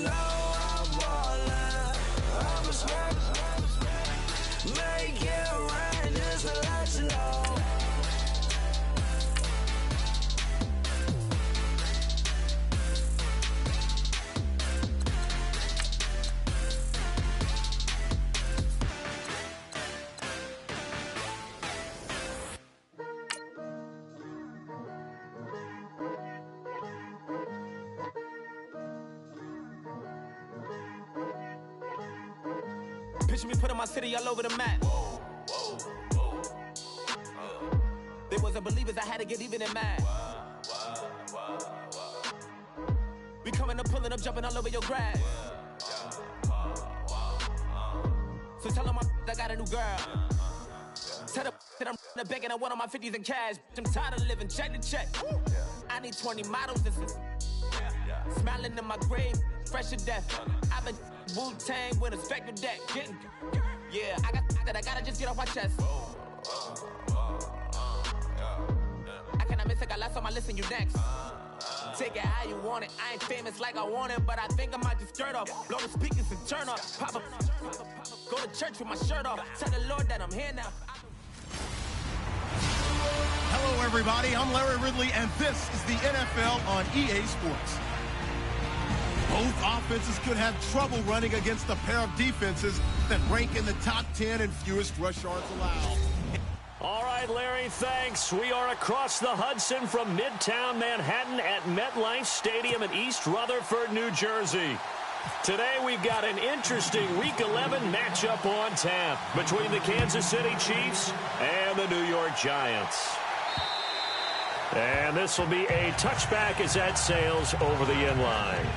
know I'm ballin'. I'm a smack. Make it rain just to let you know. Picture me putting my city all over the map. They wasn't believers, I had to get even and mad. We coming up, pulling up, jumping all over your grass. So tell them I got a new girl. Tell them that I'm in the bank and I want on my 50s in cash. I'm tired of living check to check. I need 20 models, this is smiling in my grave, fresh to death. I've been Wu-Tang with a spectral deck. Getting, yeah, I gotta just get off my chest. I cannot miss it, got last on my list and you next. Take it how you want it. I ain't famous like I want it, but I think I might just skirt off. Blow the speakers and turn up. Pop up. Go to church with my shirt off. Tell the Lord that I'm here now. Hello, everybody. I'm Larry Ridley, and this is the NFL on EA Sports. Both offenses could have trouble running against a pair of defenses that rank in the top 10 in fewest rush yards allowed. All right, Larry, thanks. We are across the Hudson from Midtown Manhattan at MetLife Stadium in East Rutherford, New Jersey. Today we've got an interesting Week 11 matchup on tap between the Kansas City Chiefs and the New York Giants. And this will be a touchback as that sails over the end line.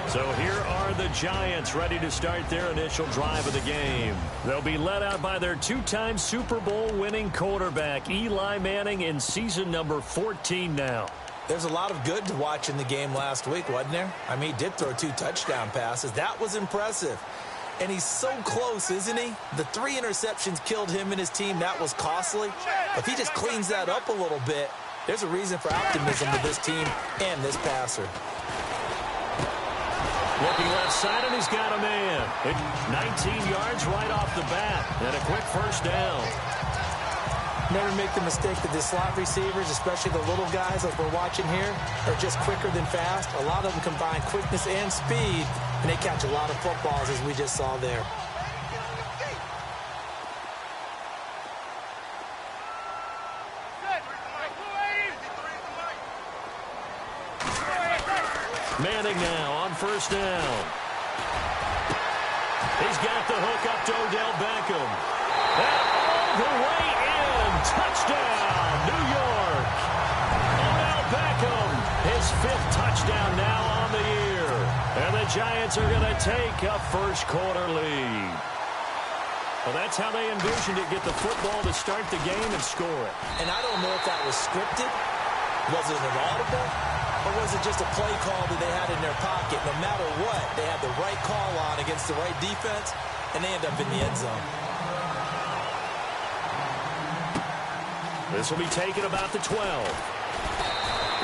So here are the Giants ready to start their initial drive of the game. They'll be led out by their two-time Super Bowl winning quarterback, Eli Manning, in season number 14 now. There's a lot of good to watch in the game last week, wasn't there? I mean, he did throw 2 touchdown passes. That was impressive. And he's so close, isn't he? The 3 interceptions killed him and his team. That was costly. If he just cleans that up a little bit, there's a reason for optimism with this team and this passer. Looking left side, and he's got a man. 19 yards right off the bat, and a quick first down. Never make the mistake that the slot receivers, especially the little guys like we're watching here, are just quicker than fast. A lot of them combine quickness and speed, and they catch a lot of footballs, as we just saw there. Manning now on first down. He's got the hook up to Odell Beckham. And all the way in. Touchdown, New York. Odell Beckham, his 5th touchdown now on the year. And the Giants are going to take a first quarter lead. Well, that's how they envisioned it, get the football to start the game and score it. And I don't know if that was scripted. Was it an audible? Or was it just a play call that they had in their pocket? No matter what, they had the right call on against the right defense, and they end up in the end zone. This will be taken about the 12.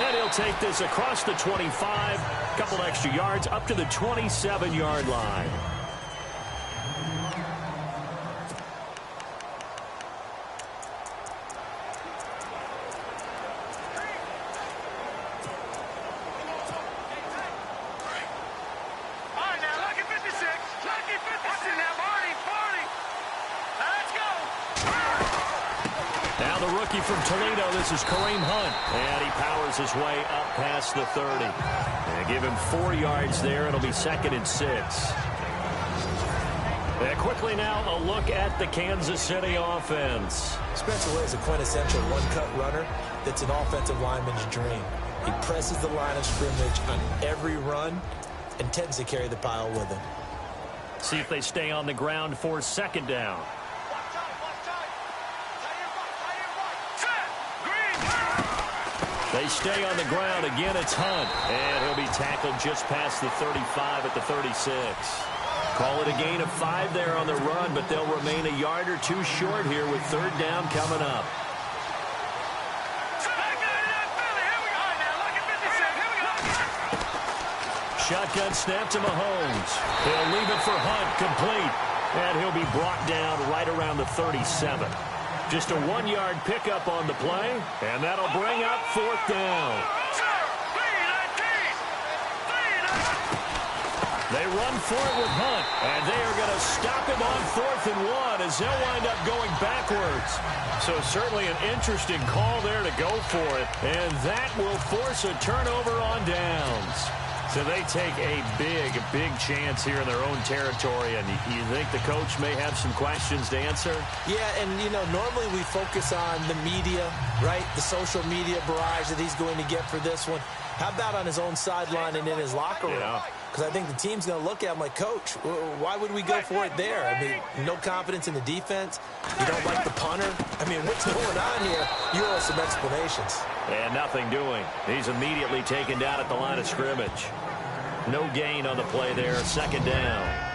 And he'll take this across the 25, a couple extra yards, up to the 27-yard line. From Toledo, this is Kareem Hunt, and he powers his way up past the 30. And give him 4 yards there. It'll be 2nd and 6. And quickly now, a look at the Kansas City offense. Spencer Ware is a quintessential one-cut runner that's an offensive lineman's dream. He presses the line of scrimmage on every run and tends to carry the pile with him. See if they stay on the ground for 2nd down. They stay on the ground. Again, it's Hunt. And he'll be tackled just past the 35 at the 36. Call it a gain of 5 there on the run, but they'll remain a yard or 2 short here with 3rd down coming up. shotgun snap to Mahomes. He'll leave it for Hunt, complete. And he'll be brought down right around the 37. Just a 1-yard pickup on the play, and that'll bring up 4th down. They run for it with Hunt, and they are going to stop him on 4th and 1 as they'll wind up going backwards. So certainly an interesting call there to go for it, and that will force a turnover on downs. So they take a big chance here in their own territory, and you think the coach may have some questions to answer? Yeah, and, normally we focus on the media, right? The social media barrage that he's going to get for this one. How about on his own sideline and in his locker room? Because I think the team's going to look at him like, Coach, why would we go for it there? I mean, no confidence in the defense. You don't like the punter. I mean, what's going on here? You owe us some explanations. And nothing doing. He's immediately taken down at the line of scrimmage. No gain on the play there. 2nd down.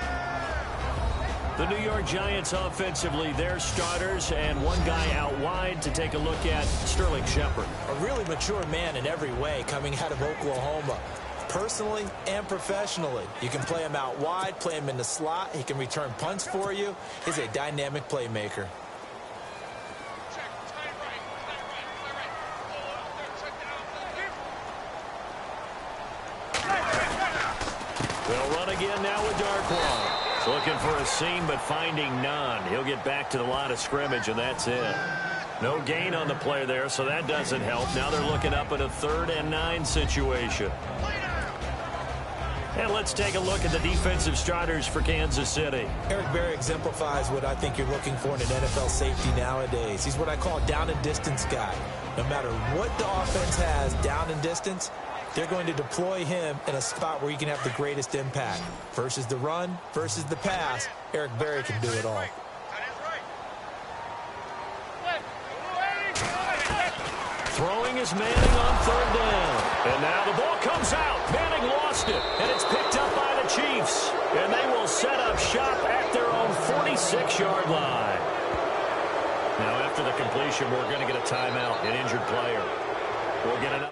The New York Giants offensively, their starters, and one guy out wide to take a look at, Sterling Shepard. A really mature man in every way coming out of Oklahoma. Personally and professionally. You can play him out wide, play him in the slot. He can return punts for you. He's a dynamic playmaker. They'll run again now with Darkwan. Looking for a seam, but finding none. He'll get back to the line of scrimmage, and that's it. No gain on the play there, so that doesn't help. Now they're looking up at a 3rd and 9 situation. And let's take a look at the defensive starters for Kansas City. Eric Berry exemplifies what I think you're looking for in an NFL safety nowadays. He's what I call a down and distance guy. No matter what the offense has down and distance, they're going to deploy him in a spot where he can have the greatest impact. Versus the run, versus the pass, Eric Berry can do it all. Throwing is Manning on 3rd down. And now the ball comes out. Manning lost it. And it's picked up by the Chiefs. And they will set up shop at their own 46-yard line. Now after the completion, we're going to get a timeout, an injured player. We'll get an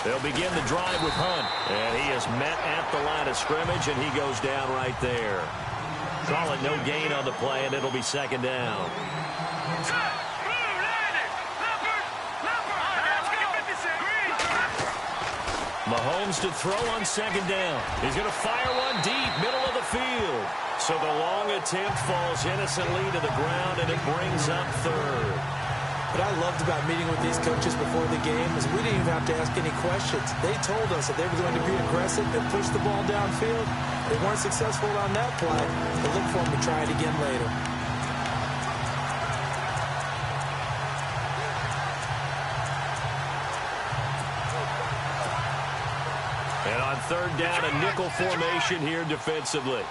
They'll begin the drive with Hunt. And he is met at the line of scrimmage, and he goes down right there. Call it no gain on the play, and it'll be 2nd down. Mahomes to throw on 2nd down. He's going to fire one deep, middle of the field. So the long attempt falls innocently to the ground, and it brings up 3rd. What I loved about meeting with these coaches before the game is we didn't even have to ask any questions. They told us that they were going to be aggressive and push the ball downfield. They weren't successful on that play. They look for them to try it again later. And on 3rd down, a nickel formation here defensively.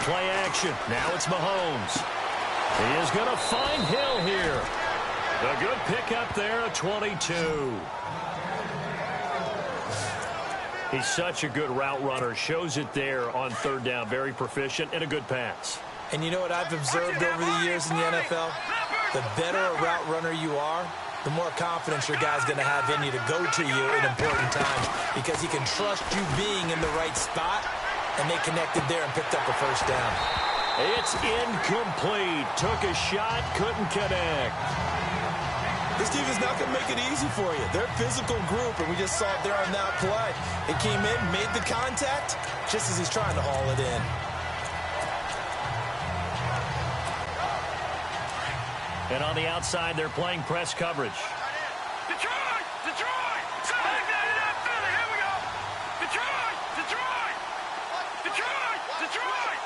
Play action. Now it's Mahomes. He is going to find Hill here. A good pickup there, a 22. He's such a good route runner. Shows it there on 3rd down. Very proficient and a good pass. And you know what I've observed over the years in the NFL? The better a route runner you are, the more confidence your guy's going to have in you to go to you in important times because he can trust you being in the right spot. And they connected there and picked up a 1st down. It's incomplete. Took a shot, couldn't connect. This team is not going to make it easy for you. They're a physical group, and we just saw it there on that play. It came in, made the contact, just as he's trying to haul it in. And on the outside, they're playing press coverage. Detroit! Detroit! Here we go! Detroit! Detroit! Detroit! Detroit!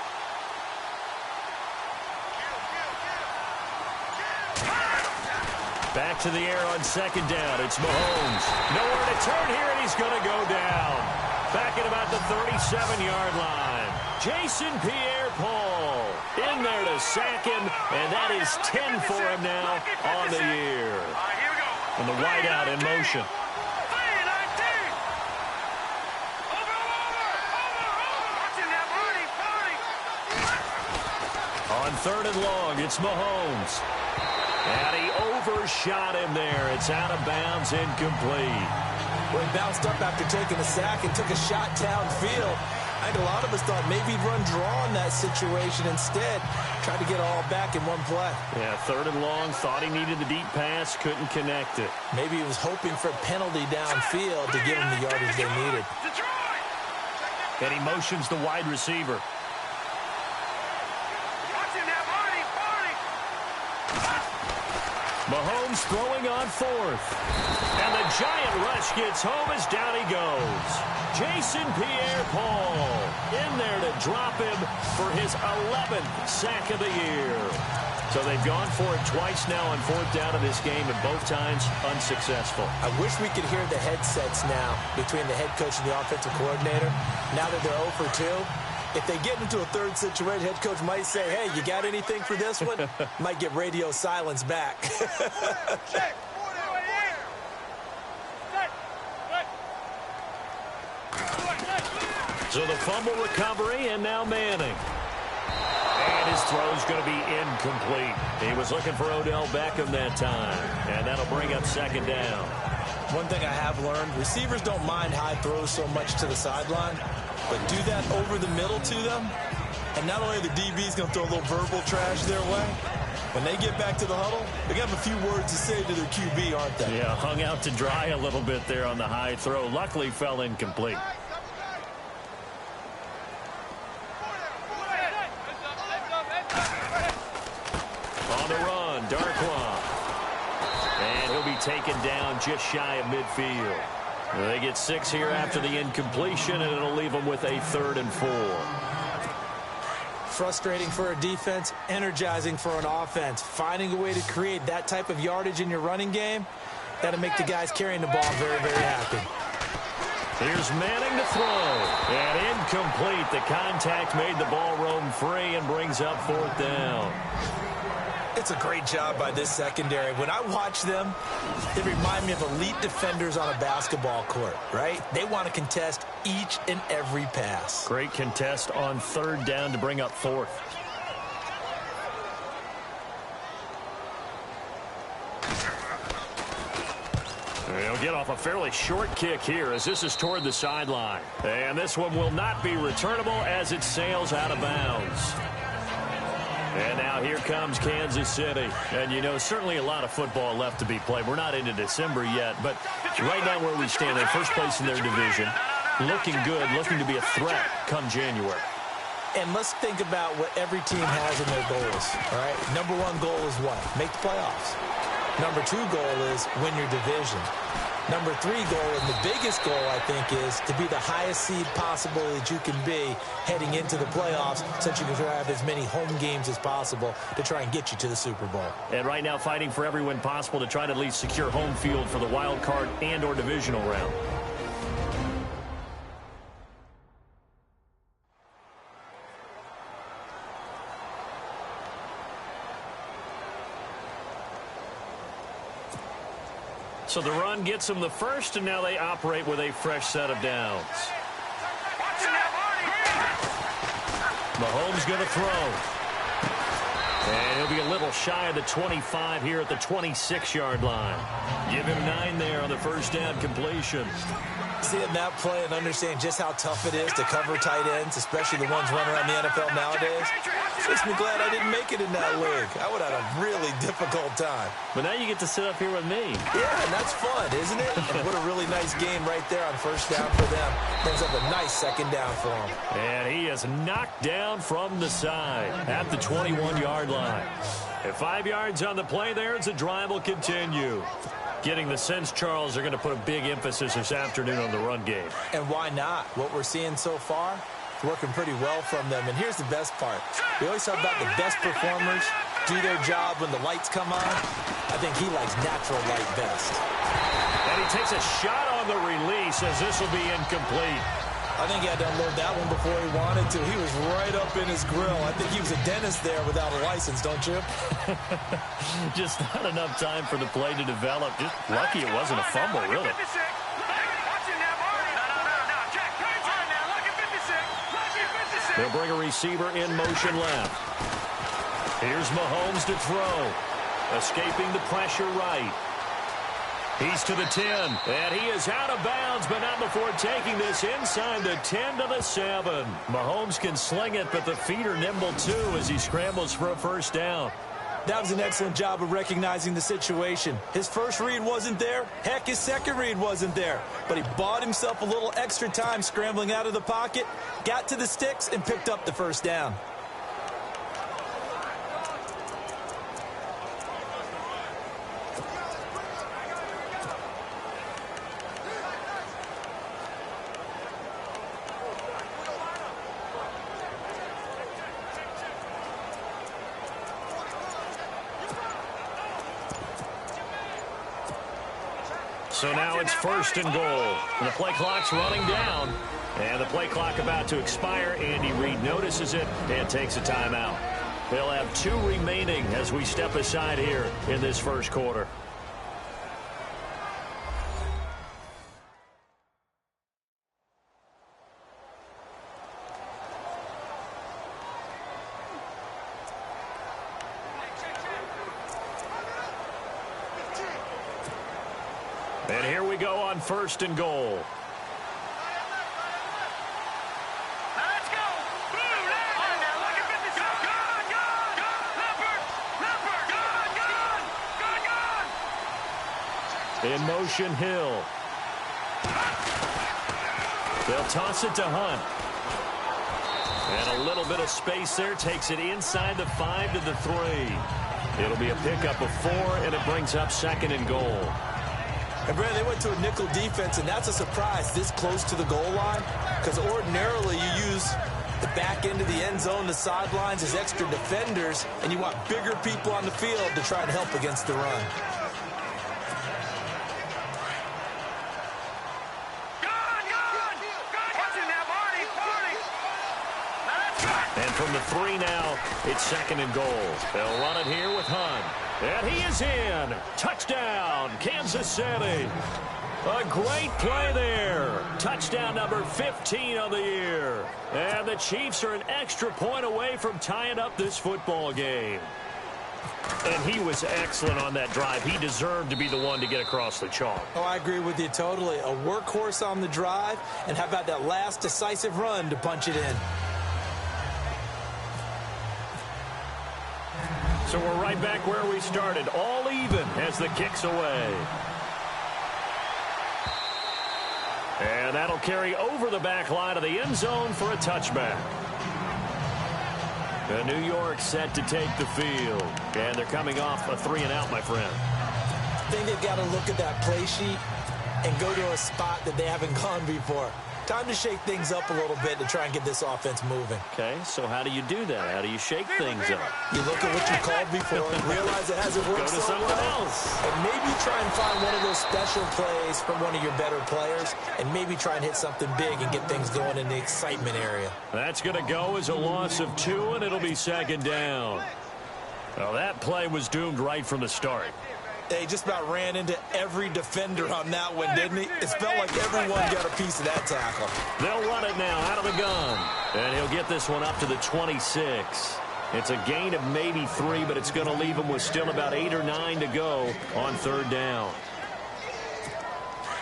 Back to the air on second down. It's Mahomes. Nowhere to turn here, and he's going to go down. Back at about the 37-yard line. Jason Pierre-Paul in there to sack him, and that is 10 for him now on the year. And the wideout in motion. On third and long, it's Mahomes. And he overshot him there. It's out of bounds, incomplete. Well, he bounced up after taking a sack and took a shot downfield. I think a lot of us thought maybe he'd run draw in that situation instead. Tried to get it all back in one play. Yeah, third and long, thought he needed the deep pass, couldn't connect it. Maybe he was hoping for a penalty downfield to give him the yardage they needed. And he motions the wide receiver. Mahomes throwing on fourth. And the giant rush gets home as down he goes. Jason Pierre-Paul in there to drop him for his 11th sack of the year. So they've gone for it twice now on fourth down in this game, and both times unsuccessful. I wish we could hear the headsets now between the head coach and the offensive coordinator. Now that they're 0 for 2. If they get into a third situation, head coach might say, hey, you got anything for this one? Might get radio silence back. So the fumble recovery, and now Manning. And his throw's going to be incomplete. He was looking for Odell Beckham that time, and that'll bring up second down. One thing I have learned, receivers don't mind high throws so much to the sideline, but do that over the middle to them, and not only are the DBs going to throw a little verbal trash their way, when they get back to the huddle, they have a few words to say to their QB, aren't they? Yeah, hung out to dry a little bit there on the high throw. Luckily fell incomplete. On the run, Darkwa. And he'll be taken down just shy of midfield. They get 6 here after the incompletion, and it'll leave them with a 3rd and 4. Frustrating for a defense, energizing for an offense. Finding a way to create that type of yardage in your running game, that'll make the guys carrying the ball very, very happy. Here's Manning to throw. And incomplete. The contact made the ball roam free and brings up 4th down. It's a great job by this secondary. When I watch them, they remind me of elite defenders on a basketball court, right? They want to contest each and every pass. Great contest on 3rd down to bring up 4th. They'll get off a fairly short kick here as this is toward the sideline. And this one will not be returnable as it sails out of bounds. And now here comes Kansas City. And, you know, certainly a lot of football left to be played. We're not into December yet, but right now where we stand, in first place in their division, looking good, looking to be a threat come January. And let's think about what every team has in their goals, all right? Number 1 goal is what? Make the playoffs. Number 2 goal is win your division. Number 3 goal, and the biggest goal, I think, is to be the highest seed possible that you can be heading into the playoffs, since you can have as many home games as possible to try and get you to the Super Bowl. And right now fighting for every win possible to try to at least secure home field for the wild card and or divisional round. So the run gets them the first, and now they operate with a fresh set of downs. Mahomes going to throw. And he'll be a little shy of the 25 here at the 26-yard line. Give him 9 there on the first down completion. Seeing that play and understand just how tough it is to cover tight ends, especially the ones running around the NFL nowadays, makes me glad I didn't make it in that league. I would have had a really difficult time. But now you get to sit up here with me. Yeah, and that's fun, isn't it? And what a really nice game right there on first down for them. Brings up a nice second down for them. And he is knocked down from the side at the 21-yard line. At 5 yards on the play there, as the drive will continue. Getting the sense, Charles, they're going to put a big emphasis this afternoon on the run game. And why not? What we're seeing so far, it's working pretty well from them. And here's the best part. We always talk about the best performers do their job when the lights come on. I think he likes natural light best. And he takes a shot on the release as this will be incomplete. I think he had to unload that one before he wanted to. He was right up in his grill. I think he was a dentist there without a license, don't you? Just not enough time for the play to develop. Just lucky it wasn't a fumble, really. They'll bring a receiver in motion left. Here's Mahomes to throw. Escaping the pressure right. He's to the 10, and he is out of bounds, but not before taking this inside the 10 to the 7. Mahomes can sling it, but the feet are nimble too as he scrambles for a first down. That was an excellent job of recognizing the situation. His first read wasn't there. Heck, his second read wasn't there. But he bought himself a little extra time scrambling out of the pocket, got to the sticks, and picked up the first down. So now it's first and goal. And the play clock's running down. And the play clock about to expire. Andy Reid notices it and takes a timeout. They'll have 2 remaining as we step aside here in this first quarter. And here we go on first and goal. Let's go. In motion, Hill. They'll toss it to Hunt. And a little bit of space there. Takes it inside the 5 to the 3. It'll be a pickup of 4, and it brings up second and goal. And, Brad, they went to a nickel defense, and that's a surprise this close to the goal line, because ordinarily you use the back end of the end zone, the sidelines as extra defenders, and you want bigger people on the field to try and help against the run. And from the 3 now, it's second and goal. They'll run it here with Hunt. And he is in. Touchdown, Kansas City. A great play there. Touchdown number 15 on the year. And the Chiefs are an extra point away from tying up this football game. And he was excellent on that drive. He deserved to be the one to get across the chalk. Oh, I agree with you totally. A workhorse on the drive, and how about that last decisive run to punch it in? So we're right back where we started, all even as the kick's away. And that'll carry over the back line of the end zone for a touchback. The New York set to take the field. And they're coming off a 3-and-out, my friend. I think they've got to look at that play sheet and go to a spot that they haven't gone before. Time to shake things up a little bit to try and get this offense moving. Okay, so how do you do that? How do you shake things up? You look at what you called before and realize it hasn't worked Go to so something well. else. And maybe try and find one of those special plays from one of your better players and maybe try and hit something big and get things going in the excitement area. That's going to go as a loss of 2, and it'll be second down. Well, that play was doomed right from the start. They just about ran into every defender on that one, didn't he? It felt like everyone got a piece of that tackle. They'll run it now out of the gun. And he'll get this one up to the 26. It's a gain of maybe 3, but it's going to leave him with still about 8 or 9 to go on third down.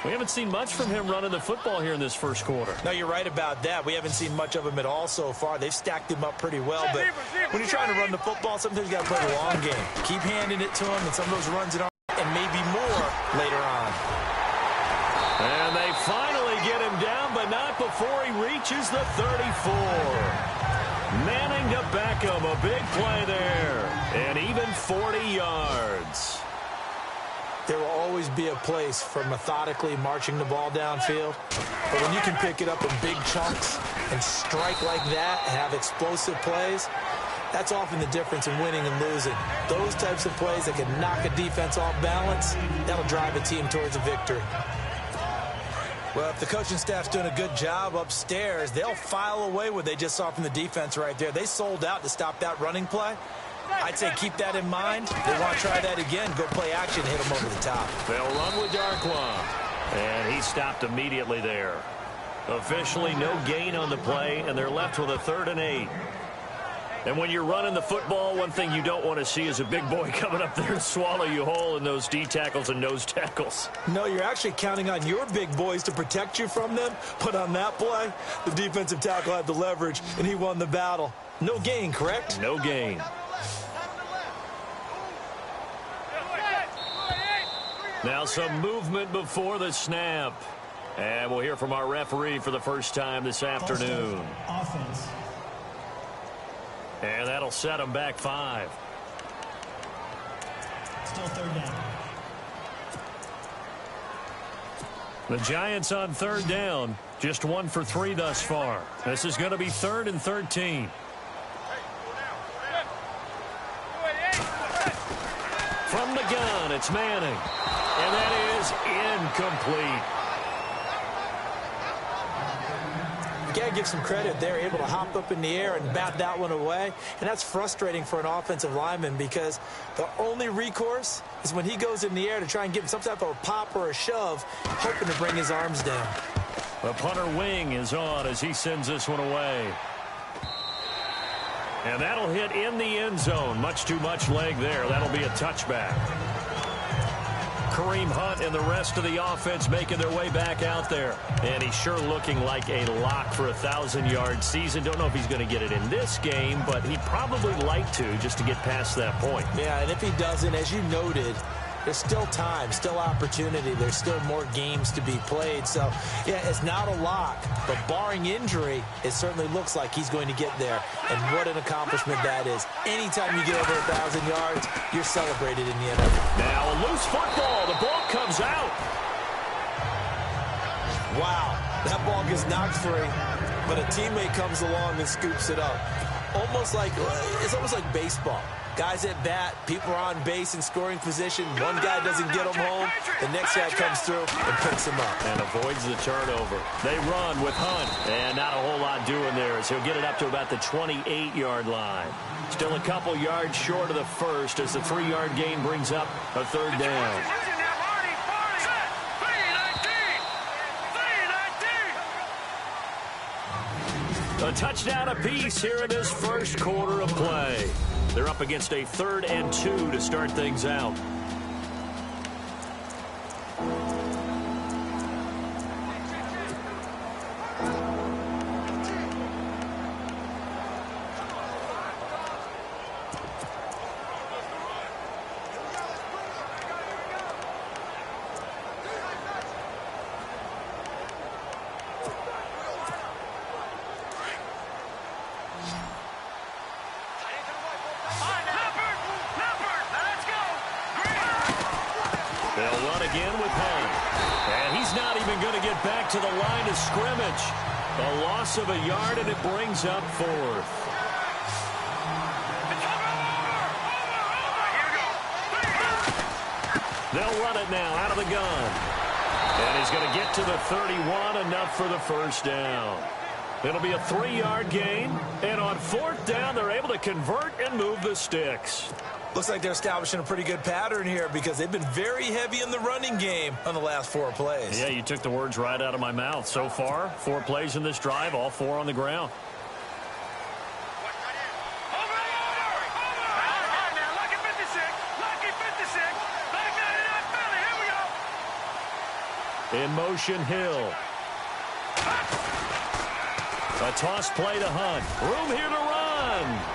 We haven't seen much from him running the football here in this first quarter. No, you're right about that. We haven't seen much of him at all so far. They've stacked him up pretty well, but when you're trying to run the football, sometimes you got to play the long game. Keep handing it to him, and some of those runs and maybe more later on. And they finally get him down, but not before he reaches the 34. Manning to Beckham, a big play there, and even 40 yards. There will always be a place for methodically marching the ball downfield, but when you can pick it up in big chunks and strike like that and have explosive plays, That's often the difference in winning and losing. Those types of plays that can knock a defense off balance, that'll drive a team towards a victory. Well, if the coaching staff's doing a good job upstairs, they'll file away what they just saw from the defense right there. They sold out to stop that running play. I'd say keep that in mind. They want to try that again. Go play action, hit them over the top. They'll run with Darquan. And he stopped immediately there. Officially no gain on the play, and they're left with a 3rd and 8. And when you're running the football, one thing you don't want to see is a big boy coming up there and swallow you whole in those D tackles and nose tackles. No, you're actually counting on your big boys to protect you from them. But on that play, the defensive tackle had the leverage, and he won the battle. No gain, correct? No gain. Now some movement before the snap. And we'll hear from our referee for the first time this afternoon. Offense. And that'll set them back 5. Still 3rd down. The Giants on 3rd down. Just 1 for 3 thus far. This is going to be 3rd and 13. From the gun, it's Manning. And that is incomplete. Got to give some credit. They're able to hop up in the air and bat that one away. And that's frustrating for an offensive lineman because the only recourse is when he goes in the air to try and give some type of a pop or a shove, hoping to bring his arms down. The punter wing is on as he sends this one away. And that'll hit in the end zone. Much too much leg there. That'll be a touchback. Kareem Hunt and the rest of the offense making their way back out there. And he's sure looking like a lock for a 1,000-yard season. Don't know if he's going to get it in this game, but he'd probably like to just to get past that point. Yeah, and if he doesn't, as you noted, there's still time, still opportunity. There's still more games to be played. So, yeah, it's not a lock, but barring injury, it certainly looks like he's going to get there. And what an accomplishment that is. Anytime you get over 1,000 yards, you're celebrated in the NFL. Now a loose football. The ball comes out. Wow, that ball gets knocked free, but a teammate comes along and scoops it up. It's almost like baseball. Guys at bat, people are on base in scoring position. One guy doesn't get them home. The next guy comes through and picks him up. And avoids the turnover. They run with Hunt. And not a whole lot doing there as he'll get it up to about the 28-yard line. Still a couple yards short of the first as the 3-yard gain brings up a 3rd down. A touchdown apiece here in this first quarter of play. They're up against a 3rd and 2 to start things out. They'll run again with Hunt. And he's not even going to get back to the line of scrimmage. A loss of a yard, and it brings up 4th. They'll run it now out of the gun. And he's going to get to the 31, enough for the first down. It'll be a 3-yard gain. And on 4th down, they're able to convert and move the sticks. Looks like they're establishing a pretty good pattern here because they've been very heavy in the running game on the last 4 plays. Yeah, you took the words right out of my mouth. So far, 4 plays in this drive, all 4 on the ground. In motion, Hill. A toss play to Hunt. Room here to run.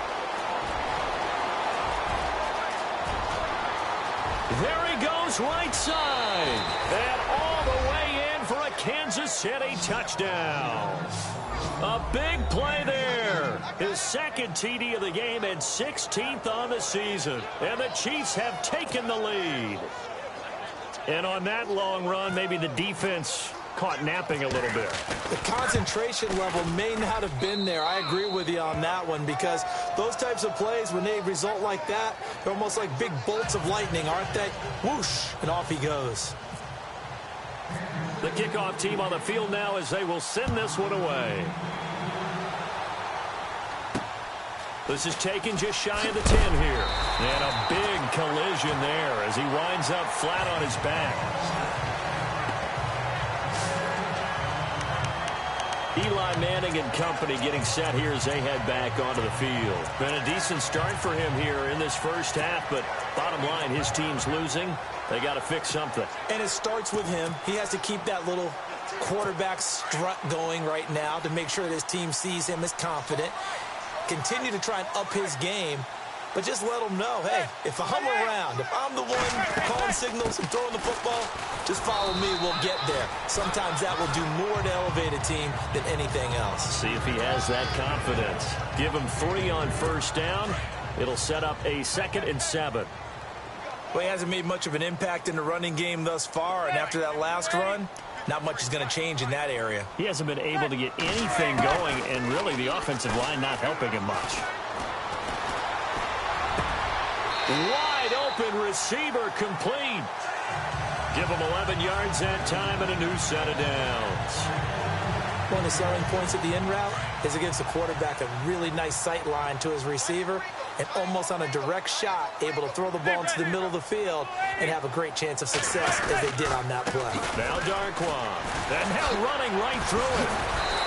There he goes, right side. And all the way in for a Kansas City touchdown. A big play there. His 2nd TD of the game and 16th on the season. And the Chiefs have taken the lead. And on that long run, maybe the defense caught napping a little bit. The concentration level may not have been there. I agree with you on that one, because those types of plays, when they result like that, they're almost like big bolts of lightning, aren't they? Whoosh, and off he goes. The kickoff team on the field now as they will send this one away. This is taken just shy of the 10 here. And a big collision there as he winds up flat on his back. Eli Manning and company getting set here as they head back onto the field. Been a decent start for him here in this first half, but bottom line, his team's losing. They got to fix something. And it starts with him. He has to keep that little quarterback strut going right now to make sure that his team sees him as confident. Continue to try and up his game, but just let him know, hey, if I'm around, if I'm the one calling signals and throwing the football, just follow me, we'll get there. Sometimes that will do more to elevate a team than anything else. See if he has that confidence. Give him 3 on first down. It'll set up a 2nd and 7. Well, he hasn't made much of an impact in the running game thus far, and after that last run, not much is going to change in that area. He hasn't been able to get anything going, and really the offensive line not helping him much. Wide open receiver complete. Give him 11 yards that time and a new set of downs. One of the selling points of the in route is it gives the quarterback a really nice sight line to his receiver, and almost on a direct shot, able to throw the ball into the middle of the field and have a great chance of success as they did on that play. Now Darquan. And now running right through it.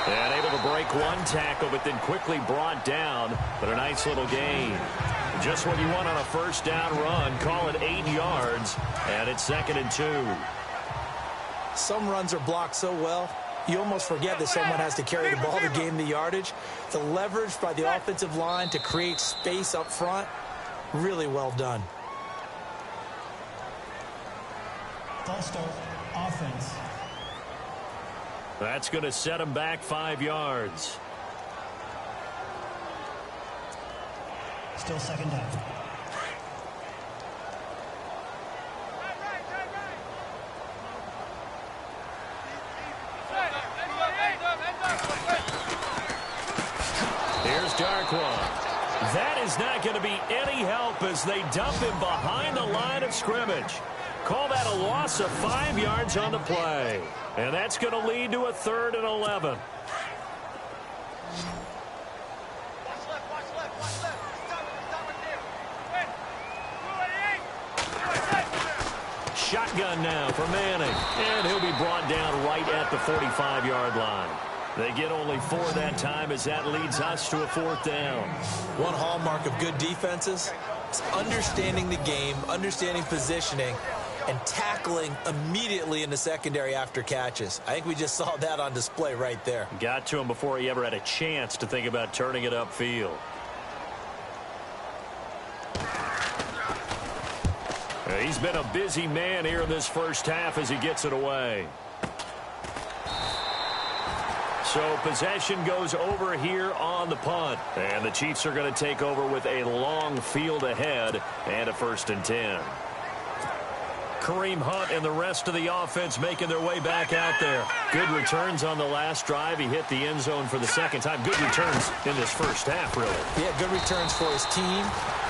And able to break one tackle, but then quickly brought down. But a nice little gain. Just what you want on a first down run. Call it 8 yards. And it's 2nd and 2. Some runs are blocked so well, you almost forget that someone has to carry the ball to gain the yardage. The leverage by the offensive line to create space up front, really well done. False start, offense. That's going to set him back 5 yards. Still 2nd down. Here's Darquan. That is not going to be any help as they dump him behind the line of scrimmage. Call that a loss of 5 yards on the play. And that's going to lead to a 3rd and 11. Shotgun now for Manning. And he'll be brought down right at the 45-yard line. They get only 4 that time as that leads us to a 4th down. One hallmark of good defenses is understanding the game, understanding positioning, and tackling immediately in the secondary after catches. I think we just saw that on display right there. Got to him before he ever had a chance to think about turning it upfield. He's been a busy man here in this first half as he gets it away. So possession goes over here on the punt. And the Chiefs are going to take over with a long field ahead and a 1st and 10. Kareem Hunt and the rest of the offense making their way back out there. Good returns on the last drive. He hit the end zone for the 2nd time. Good returns in this first half, really. Yeah, good returns for his team.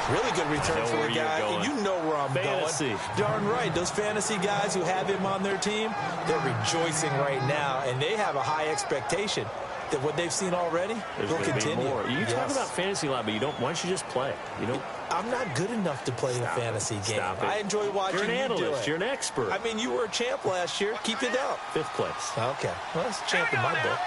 Really good return for the guy. And you know where I'm fantasy. Going. Darn right. Those fantasy guys who have him on their team, they're rejoicing right now, and they have a high expectation that what they've seen already will continue. More. You talk about fantasy a lot, but you don't. Why don't you just play? You don't. I'm not good enough to play the fantasy game. I enjoy watching you do it. You're an analyst. You're an expert. I mean, you were a champ last year. Keep it up. 5th place. Okay. Well, that's a champ in my book.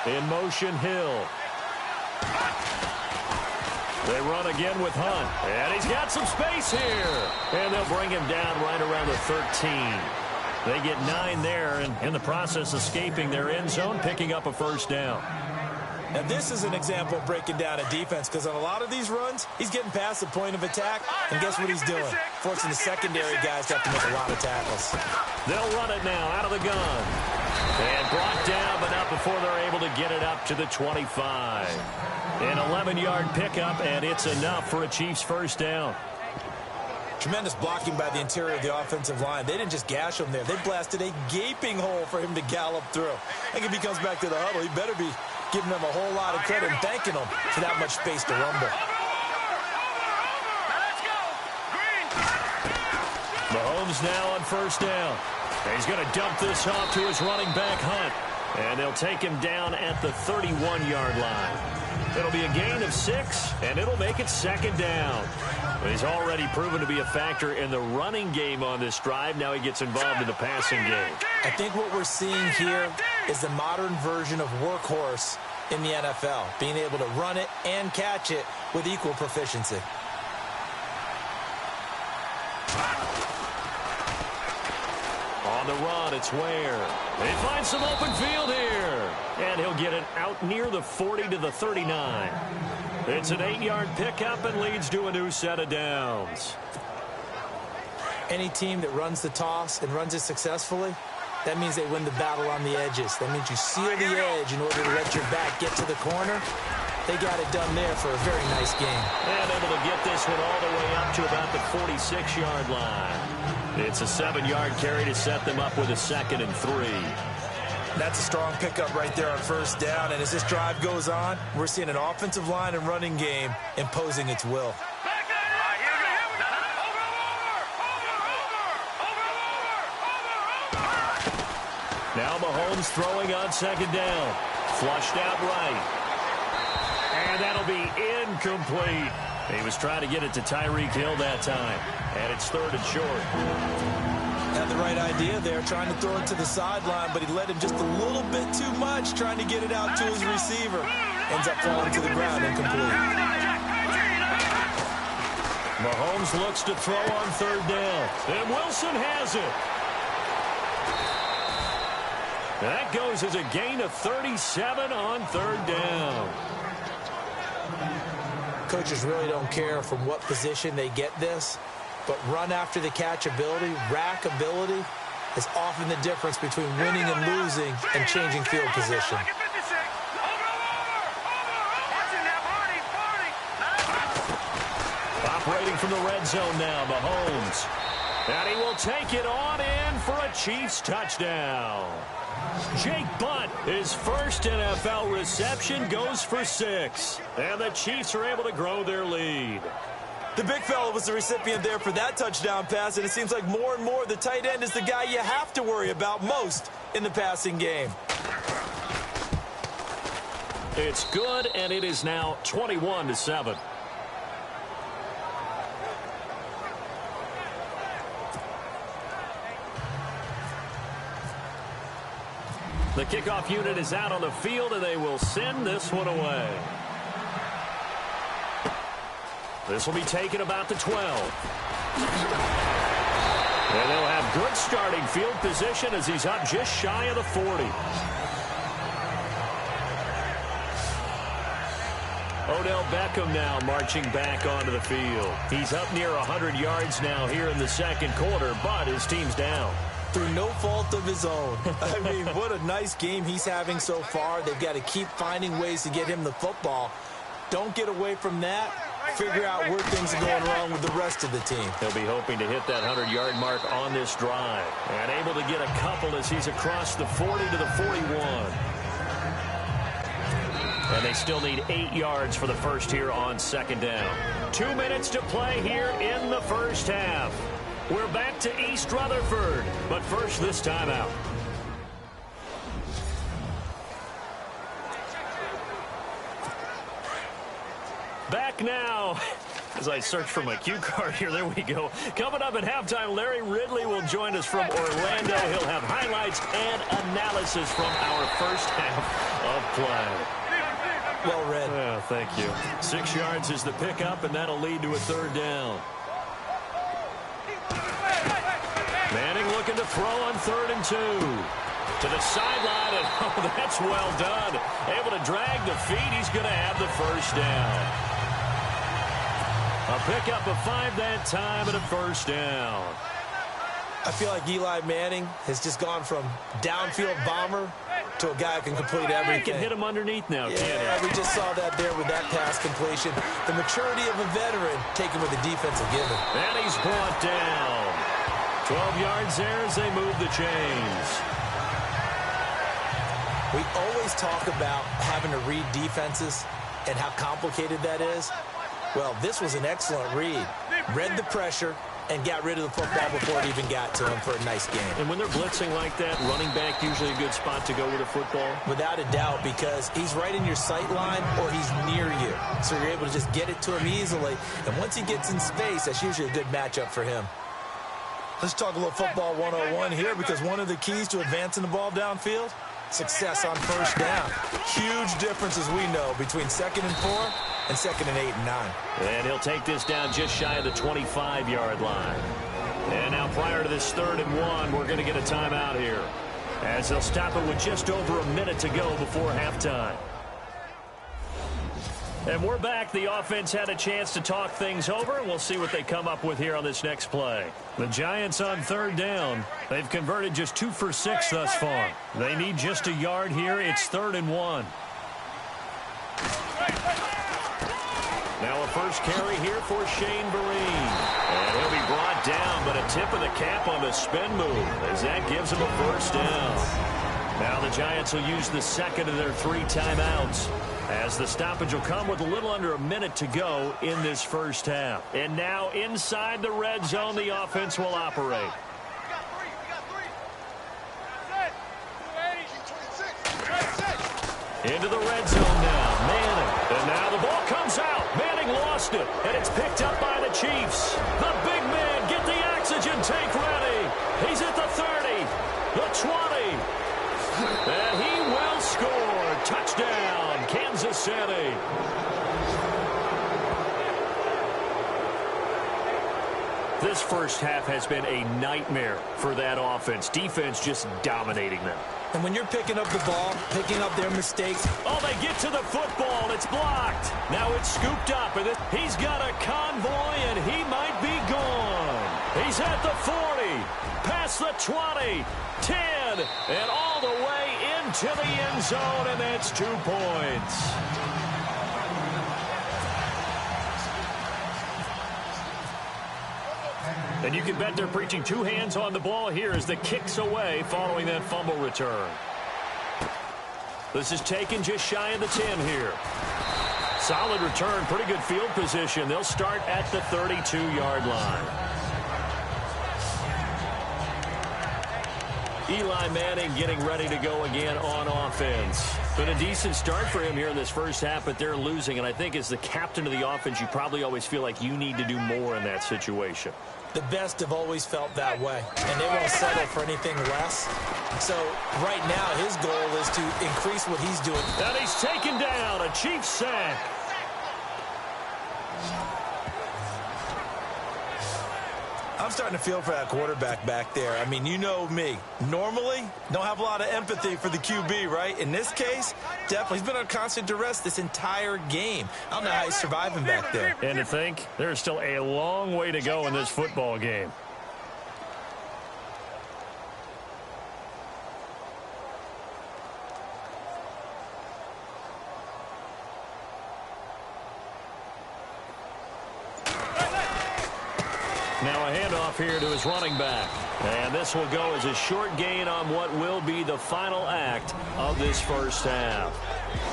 In motion, Hill. They run again with Hunt. And he's got some space here. And they'll bring him down right around the 13. They get 9 there, and in the process escaping their end zone, picking up a 1st down. Now, this is an example of breaking down a defense, because on a lot of these runs, he's getting past the point of attack, and guess what he's doing? Forcing the secondary guys to have to make a lot of tackles. They'll run it now out of the gun. And brought down, but not before they're able to get it up to the 25. An 11-yard pickup, and it's enough for a Chiefs first down. Tremendous blocking by the interior of the offensive line. They didn't just gash him there. They blasted a gaping hole for him to gallop through. I think if he comes back to the huddle, he better be giving them a whole lot of credit and thanking them for that much space to rumble. Mahomes now on first down. He's going to dump this off to his running back, Hunt. And they'll take him down at the 31-yard line. It'll be a gain of 6, and it'll make it second down. He's already proven to be a factor in the running game on this drive. Now he gets involved in the passing game. I think what we're seeing here is the modern version of workhorse in the NFL, being able to run it and catch it with equal proficiency. On the run, it's Ware. They find some open field here. And he'll get it out near the 40 to the 39. It's an 8-yard pickup and leads to a new set of downs. Any team that runs the toss and runs it successfully, that means they win the battle on the edges. That means you seal the edge in order to let your back get to the corner. They got it done there for a very nice game. And able to get this one all the way up to about the 46-yard line. It's a 7-yard carry to set them up with a 2nd and 3. That's a strong pickup right there on first down. And as this drive goes on, we're seeing an offensive line and running game imposing its will. Now Mahomes throwing on second down. Flushed out right. And that'll be incomplete. He was trying to get it to Tyreek Hill that time. And it's 3rd and short. Had the right idea there, trying to throw it to the sideline, but he led him just a little bit too much, trying to get it out to his receiver. Ends up falling to the ground incomplete. Mahomes looks to throw on 3rd down. And Wilson has it. That goes as a gain of 37 on 3rd down. Coaches really don't care from what position they get this, but run after the catch ability, rack ability, is often the difference between winning and losing and changing field position. Operating from the red zone now, Mahomes. And he will take it on in for a Chiefs touchdown. Jake Butt, his first NFL reception, goes for 6. And the Chiefs are able to grow their lead. The big fella was the recipient there for that touchdown pass, and it seems like more and more the tight end is the guy you have to worry about most in the passing game. It's good, and it is now 21-7. The kickoff unit is out on the field, and they will send this one away. This will be taken about the 12. And they'll have good starting field position as he's up just shy of the 40. Odell Beckham now marching back onto the field. He's up near 100 yards now here in the second quarter, but his team's down. Through no fault of his own. I mean, what a nice game he's having so far. They've got to keep finding ways to get him the football. Don't get away from that. Figure out where things are going wrong with the rest of the team. He'll be hoping to hit that 100-yard mark on this drive. And able to get a couple as he's across the 40 to the 41. And they still need 8 yards for the first here on second down. 2 minutes to play here in the first half. We're back to East Rutherford, but first this timeout. Back now. As I search for my cue card here, there we go. Coming up at halftime, Larry Ridley will join us from Orlando. He'll have highlights and analysis from our first half of play. Well read. Yeah, thank you. 6 yards is the pickup, and that'll lead to a 3rd down. Manning looking to throw on 3rd and 2. To the sideline, and oh, that's well done. Able to drag the feet. He's going to have the first down. A pickup of 5 that time and a first down. I feel like Eli Manning has just gone from downfield bomber to a guy who can complete everything. He can hit him underneath now, can't he? We just saw that there with that pass completion. The maturity of a veteran taken with the defensive given. And he's brought down. 12 yards there as they move the chains. We always talk about having to read defenses and how complicated that is. Well, this was an excellent read. Read the pressure and got rid of the football before it even got to him for a nice game. And when they're blitzing like that, running back usually a good spot to go with a football? Without a doubt, because he's right in your sight line or he's near you. So you're able to just get it to him easily. And once he gets in space, that's usually a good matchup for him. Let's talk a little football 101 here, because one of the keys to advancing the ball downfield, success on first down. Huge difference, as we know, between 2nd and 4 and 2nd and 8 and 9. And he'll take this down just shy of the 25-yard line. And now prior to this 3rd and 1, we're going to get a timeout here, as they'll stop it with just over a minute to go before halftime. And we're back. The offense had a chance to talk things over, and we'll see what they come up with here on this next play. The Giants on 3rd down. They've converted just 2 for 6 thus far. They need just a yard here. It's 3rd and 1. Now a first carry here for Shane Vereen. And he'll be brought down, but a tip of the cap on the spin move, as that gives him a first down. Now the Giants will use the second of their 3 timeouts, as the stoppage will come with a little under a minute to go in this first half. And now inside the red zone, the offense will operate. Into the red zone now, Manning. And now the ball comes out. Manning lost it, and it's picked up by the Chiefs. The big man, get the oxygen tank ready. He's at the 30, the 20. And he will score. Touchdown, Kansas City. This first half has been a nightmare for that offense. Defense just dominating them. And when you're picking up the ball, picking up their mistakes. Oh, they get to the football. It's blocked. Now it's scooped up. And he's got a convoy, and he might be gone. He's at the 40, past the 20, 10, and all the way into the end zone, and that's 2 points. And you can bet they're preaching 2 hands on the ball here as the kick's away following that fumble return. This is taken just shy of the 10 here. Solid return, pretty good field position. They'll start at the 32-yard line. Eli Manning getting ready to go again on offense. Been a decent start for him here in this first half, but they're losing. And I think as the captain of the offense, you probably always feel like you need to do more in that situation. The best have always felt that way, and they won't settle for anything less. So right now his goal is to increase what he's doing. And he's taken down, a Chiefs sack. I'm starting to feel for that quarterback back there. I mean, you know me. Normally, don't have a lot of empathy for the QB, right? In this case, definitely. He's been on constant duress this entire game. I don't know how he's surviving back there. And to think, there's still a long way to go in this football game. Now a handoff here to his running back. And this will go as a short gain on what will be the final act of this first half.